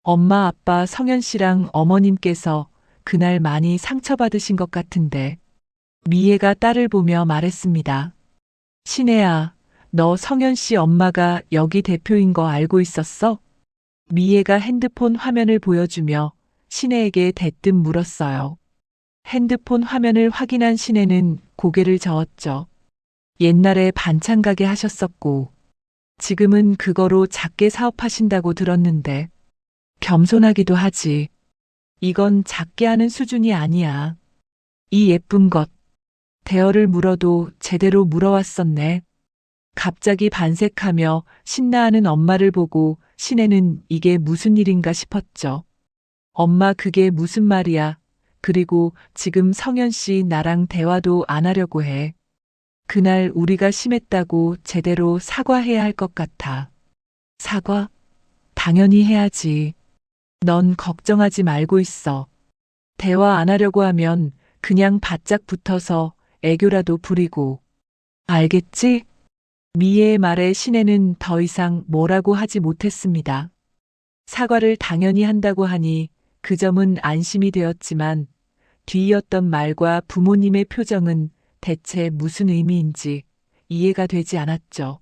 엄마, 아빠, 성현 씨랑 어머님께서 그날 많이 상처받으신 것 같은데. 미애가 딸을 보며 말했습니다. 신혜야, 너 성현 씨 엄마가 여기 대표인 거 알고 있었어? 미애가 핸드폰 화면을 보여주며 신혜에게 대뜸 물었어요. 핸드폰 화면을 확인한 신혜는 고개를 저었죠. 옛날에 반찬 가게 하셨었고, 지금은 그거로 작게 사업하신다고 들었는데, 겸손하기도 하지. 이건 작게 하는 수준이 아니야. 이 예쁜 것. 대어를 물어도 제대로 물어왔었네. 갑자기 반색하며 신나하는 엄마를 보고 신혜는 이게 무슨 일인가 싶었죠. 엄마, 그게 무슨 말이야. 그리고 지금 성현 씨 나랑 대화도 안 하려고 해. 그날 우리가 심했다고 제대로 사과해야 할 것 같아. 사과? 당연히 해야지. 넌 걱정하지 말고 있어. 대화 안 하려고 하면 그냥 바짝 붙어서 애교라도 부리고. 알겠지? 미애의 말에 신혜는 더 이상 뭐라고 하지 못했습니다. 사과를 당연히 한다고 하니 그 점은 안심이 되었지만 뒤이었던 말과 부모님의 표정은 대체 무슨 의미인지 이해가 되지 않았죠.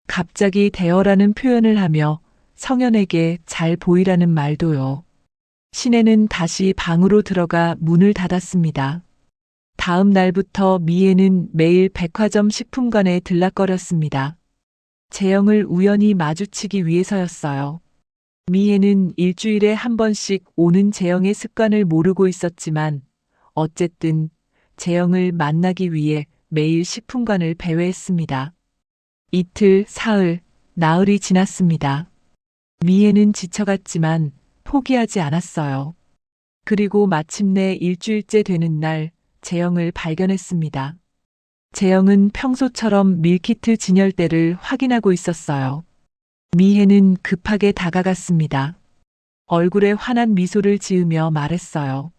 갑자기 대어라는 표현을 하며 성현에게 잘 보이라는 말도요. 신혜는 다시 방으로 들어가 문을 닫았습니다. 다음 날부터 미애는 매일 백화점 식품관에 들락거렸습니다. 재영을 우연히 마주치기 위해서였어요. 미애는 일주일에 한 번씩 오는 재영의 습관을 모르고 있었지만 어쨌든 재영을 만나기 위해 매일 식품관을 배회했습니다. 이틀, 사흘, 나흘이 지났습니다. 미애는 지쳐갔지만 포기하지 않았어요. 그리고 마침내 일주일째 되는 날 재영을 발견했습니다. 재영은 평소처럼 밀키트 진열대를 확인하고 있었어요. 미혜는 급하게 다가갔습니다. 얼굴에 환한 미소를 지으며 말했어요.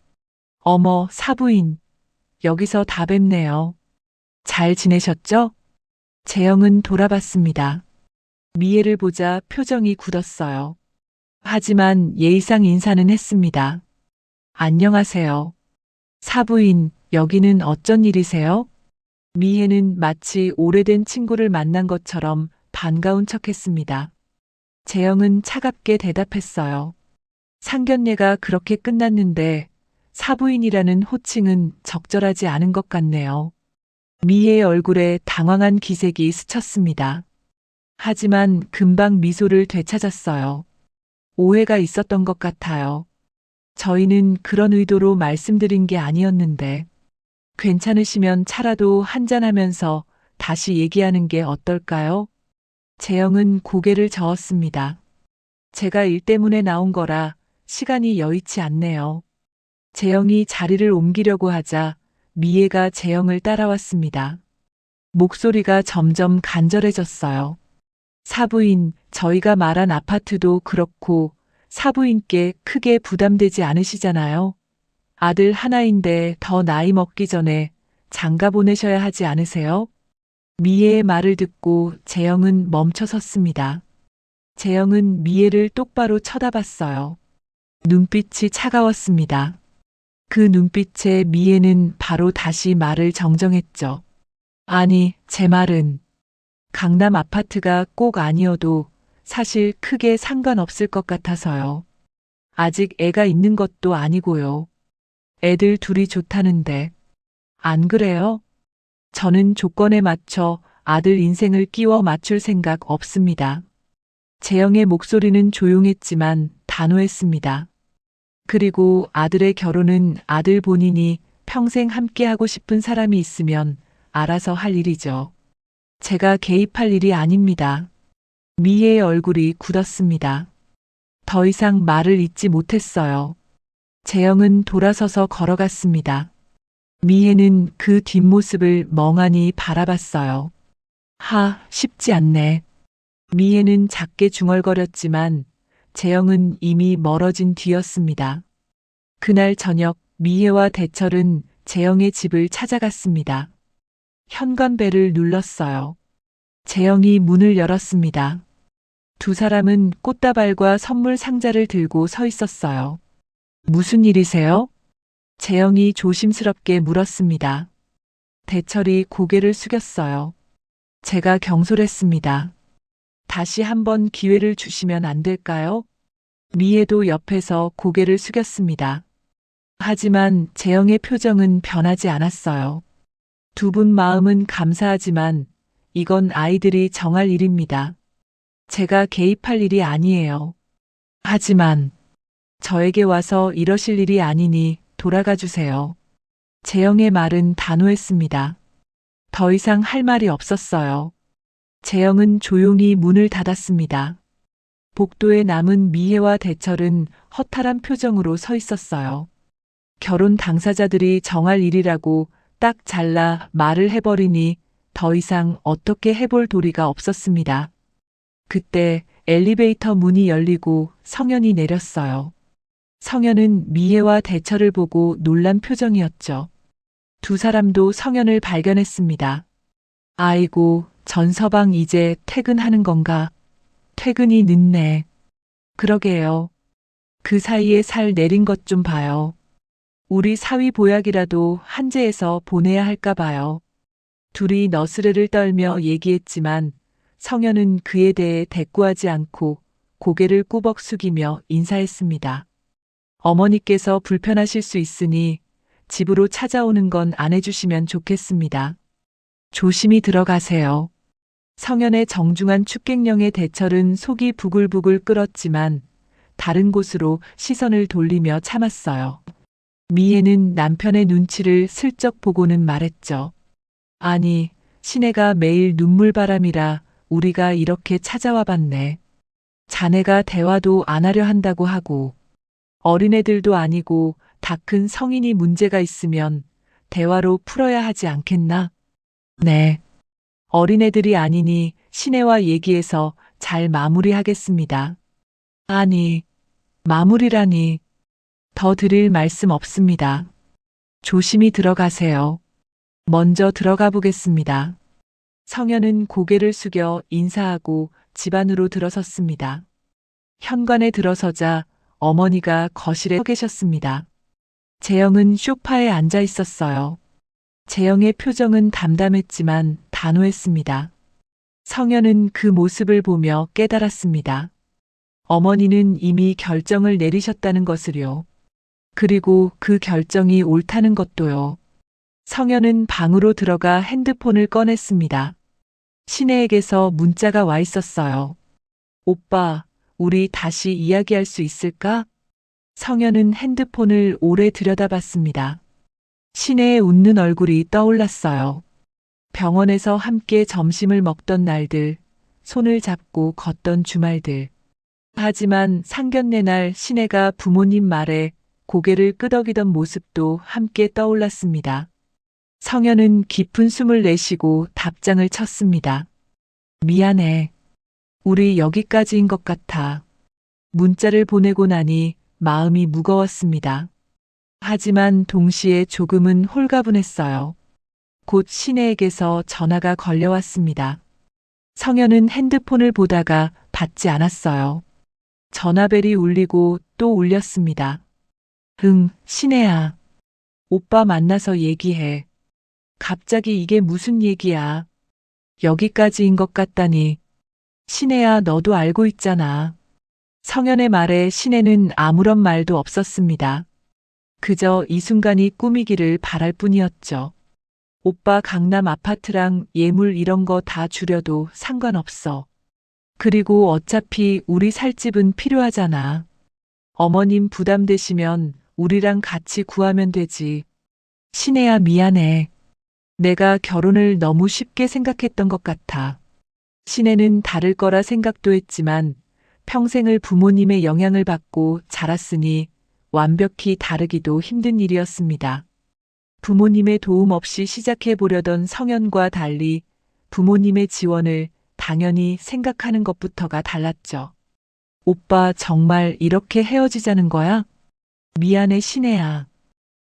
어머, 사부인. 여기서 다 뵙네요. 잘 지내셨죠? 재영은 돌아봤습니다. 미혜를 보자 표정이 굳었어요. 하지만 예의상 인사는 했습니다. 안녕하세요. 사부인, 여기는 어쩐 일이세요? 미혜는 마치 오래된 친구를 만난 것처럼 반가운 척했습니다. 재영은 차갑게 대답했어요. 상견례가 그렇게 끝났는데 사부인이라는 호칭은 적절하지 않은 것 같네요. 미혜의 얼굴에 당황한 기색이 스쳤습니다. 하지만 금방 미소를 되찾았어요. 오해가 있었던 것 같아요. 저희는 그런 의도로 말씀드린 게 아니었는데, 괜찮으시면 차라도 한잔하면서 다시 얘기하는 게 어떨까요? 재영은 고개를 저었습니다. 제가 일 때문에 나온 거라 시간이 여의치 않네요. 재영이 자리를 옮기려고 하자 미애가 재영을 따라왔습니다. 목소리가 점점 간절해졌어요. 사부인, 저희가 말한 아파트도 그렇고 사부인께 크게 부담되지 않으시잖아요. 아들 하나인데 더 나이 먹기 전에 장가 보내셔야 하지 않으세요? 미애의 말을 듣고 재영은 멈춰 섰습니다. 재영은 미애를 똑바로 쳐다봤어요. 눈빛이 차가웠습니다. 그 눈빛에 미애는 바로 다시 말을 정정했죠. 아니, 제 말은 강남 아파트가 꼭 아니어도 사실 크게 상관없을 것 같아서요. 아직 애가 있는 것도 아니고요. 애들 둘이 좋다는데. 안 그래요? 저는 조건에 맞춰 아들 인생을 끼워 맞출 생각 없습니다. 재영의 목소리는 조용했지만 단호했습니다. 그리고 아들의 결혼은 아들 본인이 평생 함께하고 싶은 사람이 있으면 알아서 할 일이죠. 제가 개입할 일이 아닙니다. 미애의 얼굴이 굳었습니다. 더 이상 말을 잇지 못했어요. 재영은 돌아서서 걸어갔습니다. 미애는 그 뒷모습을 멍하니 바라봤어요. 쉽지 않네. 미애는 작게 중얼거렸지만 재영은 이미 멀어진 뒤였습니다. 그날 저녁 미애와 대철은 재영의 집을 찾아갔습니다. 현관벨을 눌렀어요. 재영이 문을 열었습니다. 두 사람은 꽃다발과 선물 상자를 들고 서 있었어요. 무슨 일이세요? 재영이 조심스럽게 물었습니다. 대철이 고개를 숙였어요. 제가 경솔했습니다. 다시 한번 기회를 주시면 안 될까요? 미애도 옆에서 고개를 숙였습니다. 하지만 재영의 표정은 변하지 않았어요. 두 분 마음은 감사하지만 이건 아이들이 정할 일입니다. 제가 개입할 일이 아니에요. 하지만 저에게 와서 이러실 일이 아니니 돌아가 주세요. 재영의 말은 단호했습니다. 더 이상 할 말이 없었어요. 재영은 조용히 문을 닫았습니다. 복도에 남은 미애와 대철은 허탈한 표정으로 서 있었어요. 결혼 당사자들이 정할 일이라고 딱 잘라 말을 해버리니 더 이상 어떻게 해볼 도리가 없었습니다. 그때 엘리베이터 문이 열리고 성현이 내렸어요. 성현은 미애와 대철을 보고 놀란 표정이었죠. 두 사람도 성현을 발견했습니다. 아이고, 전서방 이제 퇴근하는 건가? 퇴근이 늦네. 그러게요. 그 사이에 살 내린 것 좀 봐요. 우리 사위 보약이라도 한재에서 보내야 할까 봐요. 둘이 너스레를 떨며 얘기했지만 성현은 그에 대해 대꾸하지 않고 고개를 꾸벅 숙이며 인사했습니다. 어머니께서 불편하실 수 있으니 집으로 찾아오는 건 안 해주시면 좋겠습니다. 조심히 들어가세요. 성현의 정중한 축객령에 대철은 속이 부글부글 끓었지만 다른 곳으로 시선을 돌리며 참았어요. 미애는 남편의 눈치를 슬쩍 보고는 말했죠. 아니, 시내가 매일 눈물바람이라 우리가 이렇게 찾아와 봤네. 자네가 대화도 안 하려 한다고 하고 어린애들도 아니고 다 큰 성인이 문제가 있으면 대화로 풀어야 하지 않겠나? 네. 어린애들이 아니니 시내와 얘기해서 잘 마무리하겠습니다. 아니, 마무리라니. 더 드릴 말씀 없습니다. 조심히 들어가세요. 먼저 들어가 보겠습니다. 성현은 고개를 숙여 인사하고 집 안으로 들어섰습니다. 현관에 들어서자 어머니가 거실에 서 계셨습니다. 재영은 소파에 앉아 있었어요. 재영의 표정은 담담했지만 단호했습니다. 성현은 그 모습을 보며 깨달았습니다. 어머니는 이미 결정을 내리셨다는 것을요. 그리고 그 결정이 옳다는 것도요. 성현은 방으로 들어가 핸드폰을 꺼냈습니다. 신혜에게서 문자가 와 있었어요. 오빠, 우리 다시 이야기할 수 있을까? 성현은 핸드폰을 오래 들여다봤습니다. 신혜의 웃는 얼굴이 떠올랐어요. 병원에서 함께 점심을 먹던 날들, 손을 잡고 걷던 주말들. 하지만 상견례 날 신혜가 부모님 말에 고개를 끄덕이던 모습도 함께 떠올랐습니다. 성현은 깊은 숨을 내쉬고 답장을 쳤습니다. 미안해. 우리 여기까지인 것 같아. 문자를 보내고 나니 마음이 무거웠습니다. 하지만 동시에 조금은 홀가분했어요. 곧 신혜에게서 전화가 걸려왔습니다. 성현은 핸드폰을 보다가 받지 않았어요. 전화벨이 울리고 또 울렸습니다. 응, 신혜야. 오빠 만나서 얘기해. 갑자기 이게 무슨 얘기야. 여기까지인 것 같다니. 신혜야, 너도 알고 있잖아. 성현의 말에 신혜는 아무런 말도 없었습니다. 그저 이 순간이 꿈이기를 바랄 뿐이었죠. 오빠 강남 아파트랑 예물 이런 거 다 줄여도 상관없어. 그리고 어차피 우리 살 집은 필요하잖아. 어머님 부담되시면 우리랑 같이 구하면 되지. 신혜야, 미안해. 내가 결혼을 너무 쉽게 생각했던 것 같아. 신혜는 다를 거라 생각도 했지만 평생을 부모님의 영향을 받고 자랐으니 완벽히 다르기도 힘든 일이었습니다. 부모님의 도움 없이 시작해 보려던 성현과 달리 부모님의 지원을 당연히 생각하는 것부터가 달랐죠. 오빠 정말 이렇게 헤어지자는 거야? 미안해, 신혜야.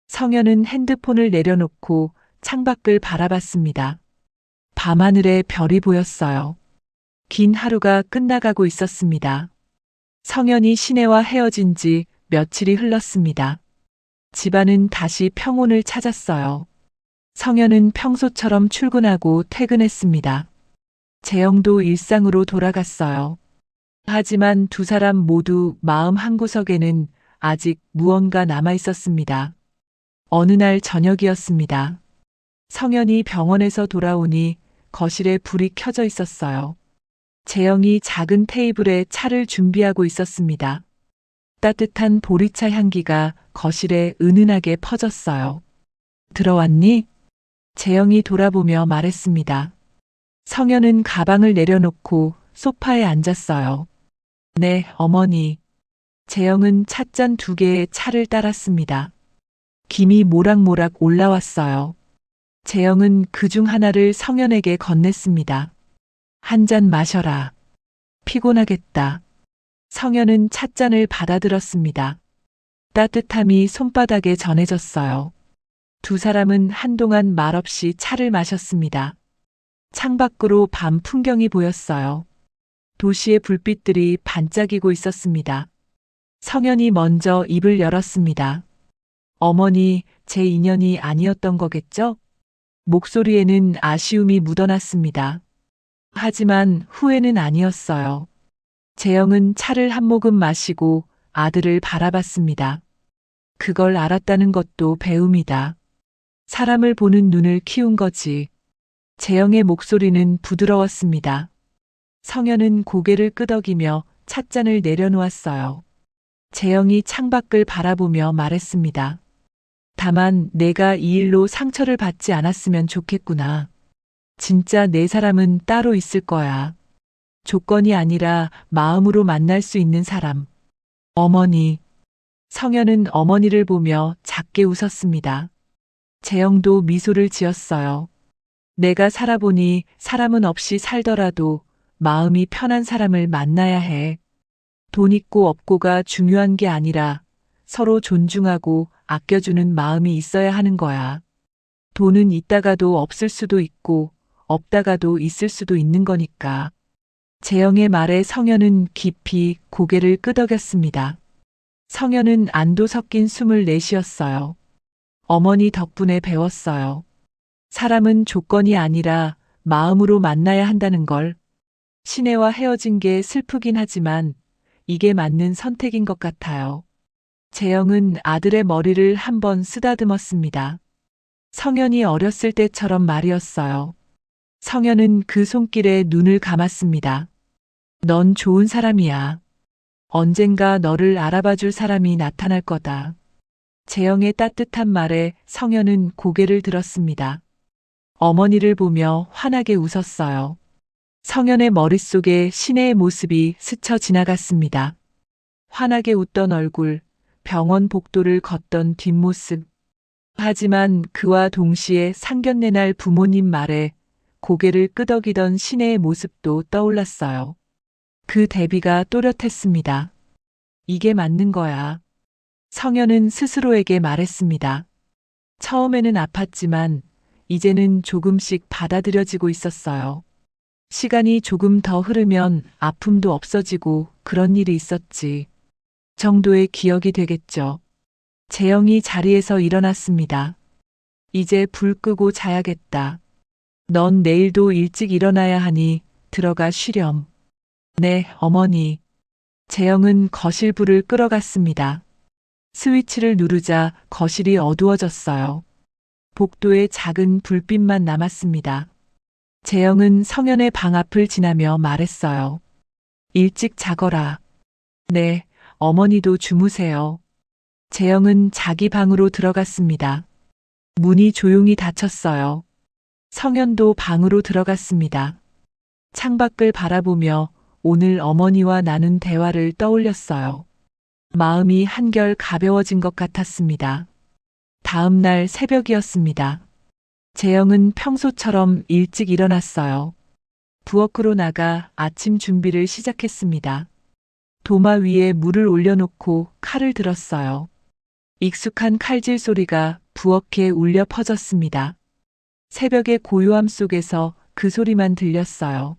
성현은 핸드폰을 내려놓고 창밖을 바라봤습니다. 밤하늘에 별이 보였어요. 긴 하루가 끝나가고 있었습니다. 성현이 신혜와 헤어진 지 며칠이 흘렀습니다. 집안은 다시 평온을 찾았어요. 성현은 평소처럼 출근하고 퇴근했습니다. 재영도 일상으로 돌아갔어요. 하지만 두 사람 모두 마음 한구석에는 아직 무언가 남아 있었습니다. 어느 날 저녁이었습니다. 성현이 병원에서 돌아오니 거실에 불이 켜져 있었어요. 재영이 작은 테이블에 차를 준비하고 있었습니다. 따뜻한 보리차 향기가 거실에 은은하게 퍼졌어요. 들어왔니? 재영이 돌아보며 말했습니다. 성현은 가방을 내려놓고 소파에 앉았어요. 네, 어머니. 재영은 찻잔 2개에 차를 따랐습니다. 김이 모락모락 올라왔어요. 재영은 그중 하나를 성현에게 건넸습니다. 한 잔 마셔라. 피곤하겠다. 성현은 찻잔을 받아들었습니다. 따뜻함이 손바닥에 전해졌어요. 두 사람은 한동안 말없이 차를 마셨습니다. 창밖으로 밤 풍경이 보였어요. 도시의 불빛들이 반짝이고 있었습니다. 성현이 먼저 입을 열었습니다. 어머니, 제 인연이 아니었던 거겠죠? 목소리에는 아쉬움이 묻어났습니다. 하지만 후회는 아니었어요. 재영은 차를 한 모금 마시고 아들을 바라봤습니다. 그걸 알았다는 것도 배움이다. 사람을 보는 눈을 키운 거지. 재영의 목소리는 부드러웠습니다. 성현은 고개를 끄덕이며 찻잔을 내려놓았어요. 재영이 창밖을 바라보며 말했습니다. 다만 내가 이 일로 상처를 받지 않았으면 좋겠구나. 진짜 내 사람은 따로 있을 거야. 조건이 아니라 마음으로 만날 수 있는 사람. 어머니. 성현은 어머니를 보며 작게 웃었습니다. 재영도 미소를 지었어요. 내가 살아보니 사람은 없이 살더라도 마음이 편한 사람을 만나야 해. 돈 있고 없고가 중요한 게 아니라 서로 존중하고 아껴주는 마음이 있어야 하는 거야. 돈은 있다가도 없을 수도 있고 없다가도 있을 수도 있는 거니까. 재영의 말에 성현은 깊이 고개를 끄덕였습니다. 성현은 안도 섞인 숨을 내쉬었어요. 어머니 덕분에 배웠어요. 사람은 조건이 아니라 마음으로 만나야 한다는 걸. 시내와 헤어진 게 슬프긴 하지만 이게 맞는 선택인 것 같아요. 재영은 아들의 머리를 한번 쓰다듬었습니다. 성현이 어렸을 때처럼 말이었어요. 성현은 그 손길에 눈을 감았습니다. 넌 좋은 사람이야. 언젠가 너를 알아봐 줄 사람이 나타날 거다. 재영의 따뜻한 말에 성현은 고개를 들었습니다. 어머니를 보며 환하게 웃었어요. 성현의 머릿속에 시내의 모습이 스쳐 지나갔습니다. 환하게 웃던 얼굴, 병원 복도를 걷던 뒷모습. 하지만 그와 동시에 상견례 날 부모님 말에 고개를 끄덕이던 시내의 모습도 떠올랐어요. 그 대비가 또렷했습니다. 이게 맞는 거야. 성현은 스스로에게 말했습니다. 처음에는 아팠지만 이제는 조금씩 받아들여지고 있었어요. 시간이 조금 더 흐르면 아픔도 없어지고 그런 일이 있었지. 정도의 기억이 되겠죠. 재영이 자리에서 일어났습니다. 이제 불 끄고 자야겠다. 넌 내일도 일찍 일어나야 하니 들어가 쉬렴. 네, 어머니. 재영은 거실 불을 끌어갔습니다. 스위치를 누르자 거실이 어두워졌어요. 복도에 작은 불빛만 남았습니다. 재영은 성현의 방 앞을 지나며 말했어요. 일찍 자거라. 네, 어머니도 주무세요. 재영은 자기 방으로 들어갔습니다. 문이 조용히 닫혔어요. 성현도 방으로 들어갔습니다. 창밖을 바라보며 오늘 어머니와 나눈 대화를 떠올렸어요. 마음이 한결 가벼워진 것 같았습니다. 다음 날 새벽이었습니다. 재영은 평소처럼 일찍 일어났어요. 부엌으로 나가 아침 준비를 시작했습니다. 도마 위에 물을 올려놓고 칼을 들었어요. 익숙한 칼질 소리가 부엌에 울려 퍼졌습니다. 새벽의 고요함 속에서 그 소리만 들렸어요.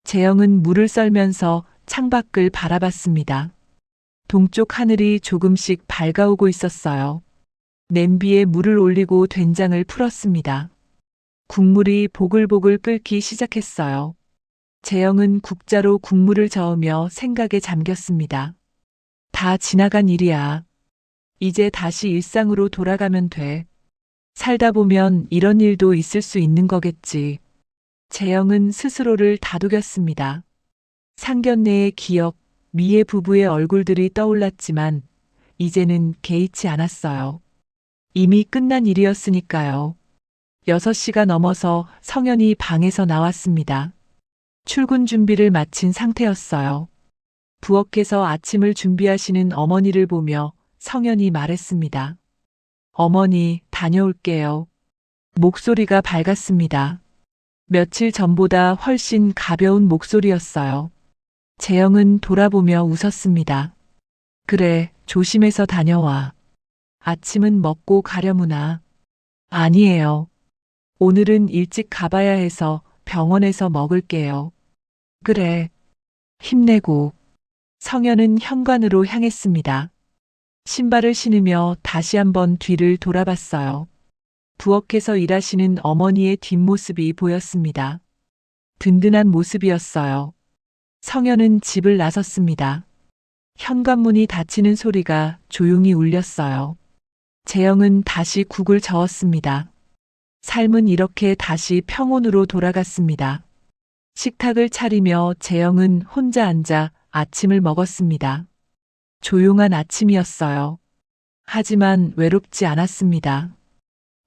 재영은 물을 썰면서 창밖을 바라봤습니다. 동쪽 하늘이 조금씩 밝아오고 있었어요. 냄비에 물을 올리고 된장을 풀었습니다. 국물이 보글보글 끓기 시작했어요. 재영은 국자로 국물을 저으며 생각에 잠겼습니다. 다 지나간 일이야. 이제 다시 일상으로 돌아가면 돼. 살다 보면 이런 일도 있을 수 있는 거겠지. 재영은 스스로를 다독였습니다. 상견례의 기억, 미애 부부의 얼굴들이 떠올랐지만 이제는 개의치 않았어요. 이미 끝난 일이었으니까요. 6시가 넘어서 성현이 방에서 나왔습니다. 출근 준비를 마친 상태였어요. 부엌에서 아침을 준비하시는 어머니를 보며 성현이 말했습니다. 어머니, 다녀올게요. 목소리가 밝았습니다. 며칠 전보다 훨씬 가벼운 목소리였어요. 재영은 돌아보며 웃었습니다. 그래, 조심해서 다녀와. 아침은 먹고 가려무나. 아니에요. 오늘은 일찍 가봐야 해서 병원에서 먹을게요. 그래. 힘내고. 성현은 현관으로 향했습니다. 신발을 신으며 다시 한번 뒤를 돌아봤어요. 부엌에서 일하시는 어머니의 뒷모습이 보였습니다. 든든한 모습이었어요. 성현은 집을 나섰습니다. 현관문이 닫히는 소리가 조용히 울렸어요. 재영은 다시 국을 저었습니다. 삶은 이렇게 다시 평온으로 돌아갔습니다. 식탁을 차리며 재영은 혼자 앉아 아침을 먹었습니다. 조용한 아침이었어요. 하지만 외롭지 않았습니다.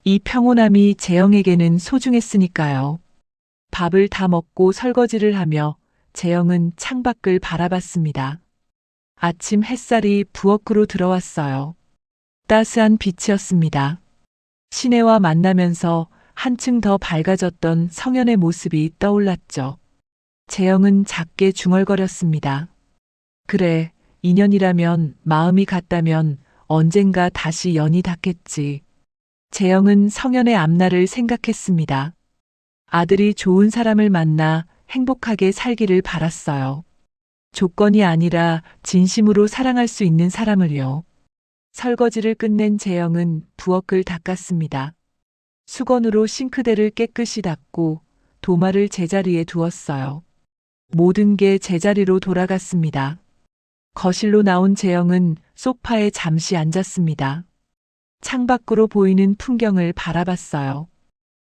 이 평온함이 재영에게는 소중했으니까요. 밥을 다 먹고 설거지를 하며 재영은 창밖을 바라봤습니다. 아침 햇살이 부엌으로 들어왔어요. 따스한 빛이었습니다. 시내와 만나면서 한층 더 밝아졌던 성현의 모습이 떠올랐죠. 재영은 작게 중얼거렸습니다. 그래, 인연이라면, 마음이 같다면 언젠가 다시 연이 닿겠지. 재영은 성현의 앞날을 생각했습니다. 아들이 좋은 사람을 만나 행복하게 살기를 바랐어요. 조건이 아니라 진심으로 사랑할 수 있는 사람을요. 설거지를 끝낸 재영은 부엌을 닦았습니다. 수건으로 싱크대를 깨끗이 닦고 도마를 제자리에 두었어요. 모든 게 제자리로 돌아갔습니다. 거실로 나온 재영은 소파에 잠시 앉았습니다. 창밖으로 보이는 풍경을 바라봤어요.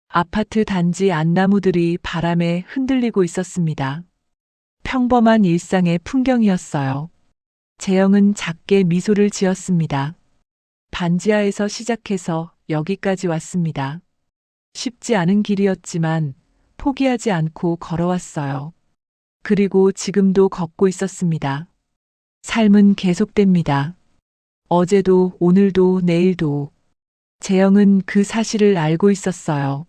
아파트 단지 안나무들이 바람에 흔들리고 있었습니다. 평범한 일상의 풍경이었어요. 재영은 작게 미소를 지었습니다. 반지하에서 시작해서 여기까지 왔습니다. 쉽지 않은 길이었지만 포기하지 않고 걸어왔어요. 그리고 지금도 걷고 있었습니다. 삶은 계속됩니다. 어제도 오늘도 내일도. 재영은 그 사실을 알고 있었어요.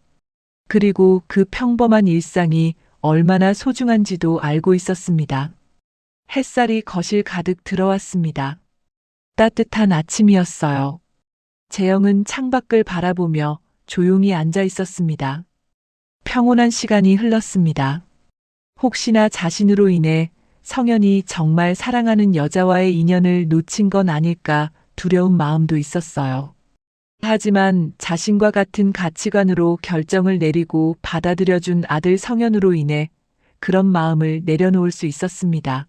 그리고 그 평범한 일상이 얼마나 소중한지도 알고 있었습니다. 햇살이 거실 가득 들어왔습니다. 따뜻한 아침이었어요. 재영은 창밖을 바라보며 조용히 앉아 있었습니다. 평온한 시간이 흘렀습니다. 혹시나 자신으로 인해 성현이 정말 사랑하는 여자와의 인연을 놓친 건 아닐까 두려운 마음도 있었어요. 하지만 자신과 같은 가치관으로 결정을 내리고 받아들여준 아들 성현으로 인해 그런 마음을 내려놓을 수 있었습니다.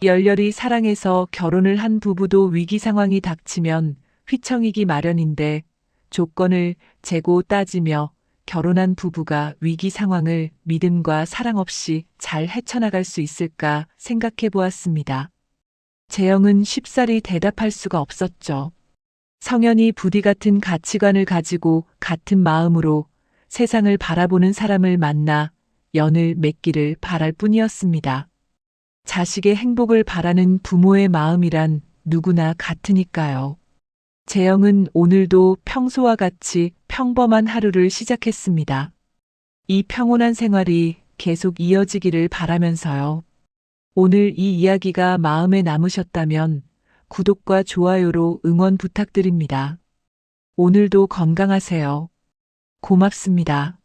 열렬히 사랑해서 결혼을 한 부부도 위기 상황이 닥치면 휘청이기 마련인데 조건을 재고 따지며 결혼한 부부가 위기 상황을 믿음과 사랑 없이 잘 헤쳐나갈 수 있을까 생각해 보았습니다. 재영은 쉽사리 대답할 수가 없었죠. 성현이 부디 같은 가치관을 가지고 같은 마음으로 세상을 바라보는 사람을 만나 연을 맺기를 바랄 뿐이었습니다. 자식의 행복을 바라는 부모의 마음이란 누구나 같으니까요. 재영은 오늘도 평소와 같이 평범한 하루를 시작했습니다. 이 평온한 생활이 계속 이어지기를 바라면서요. 오늘 이 이야기가 마음에 남으셨다면 구독과 좋아요로 응원 부탁드립니다. 오늘도 건강하세요. 고맙습니다.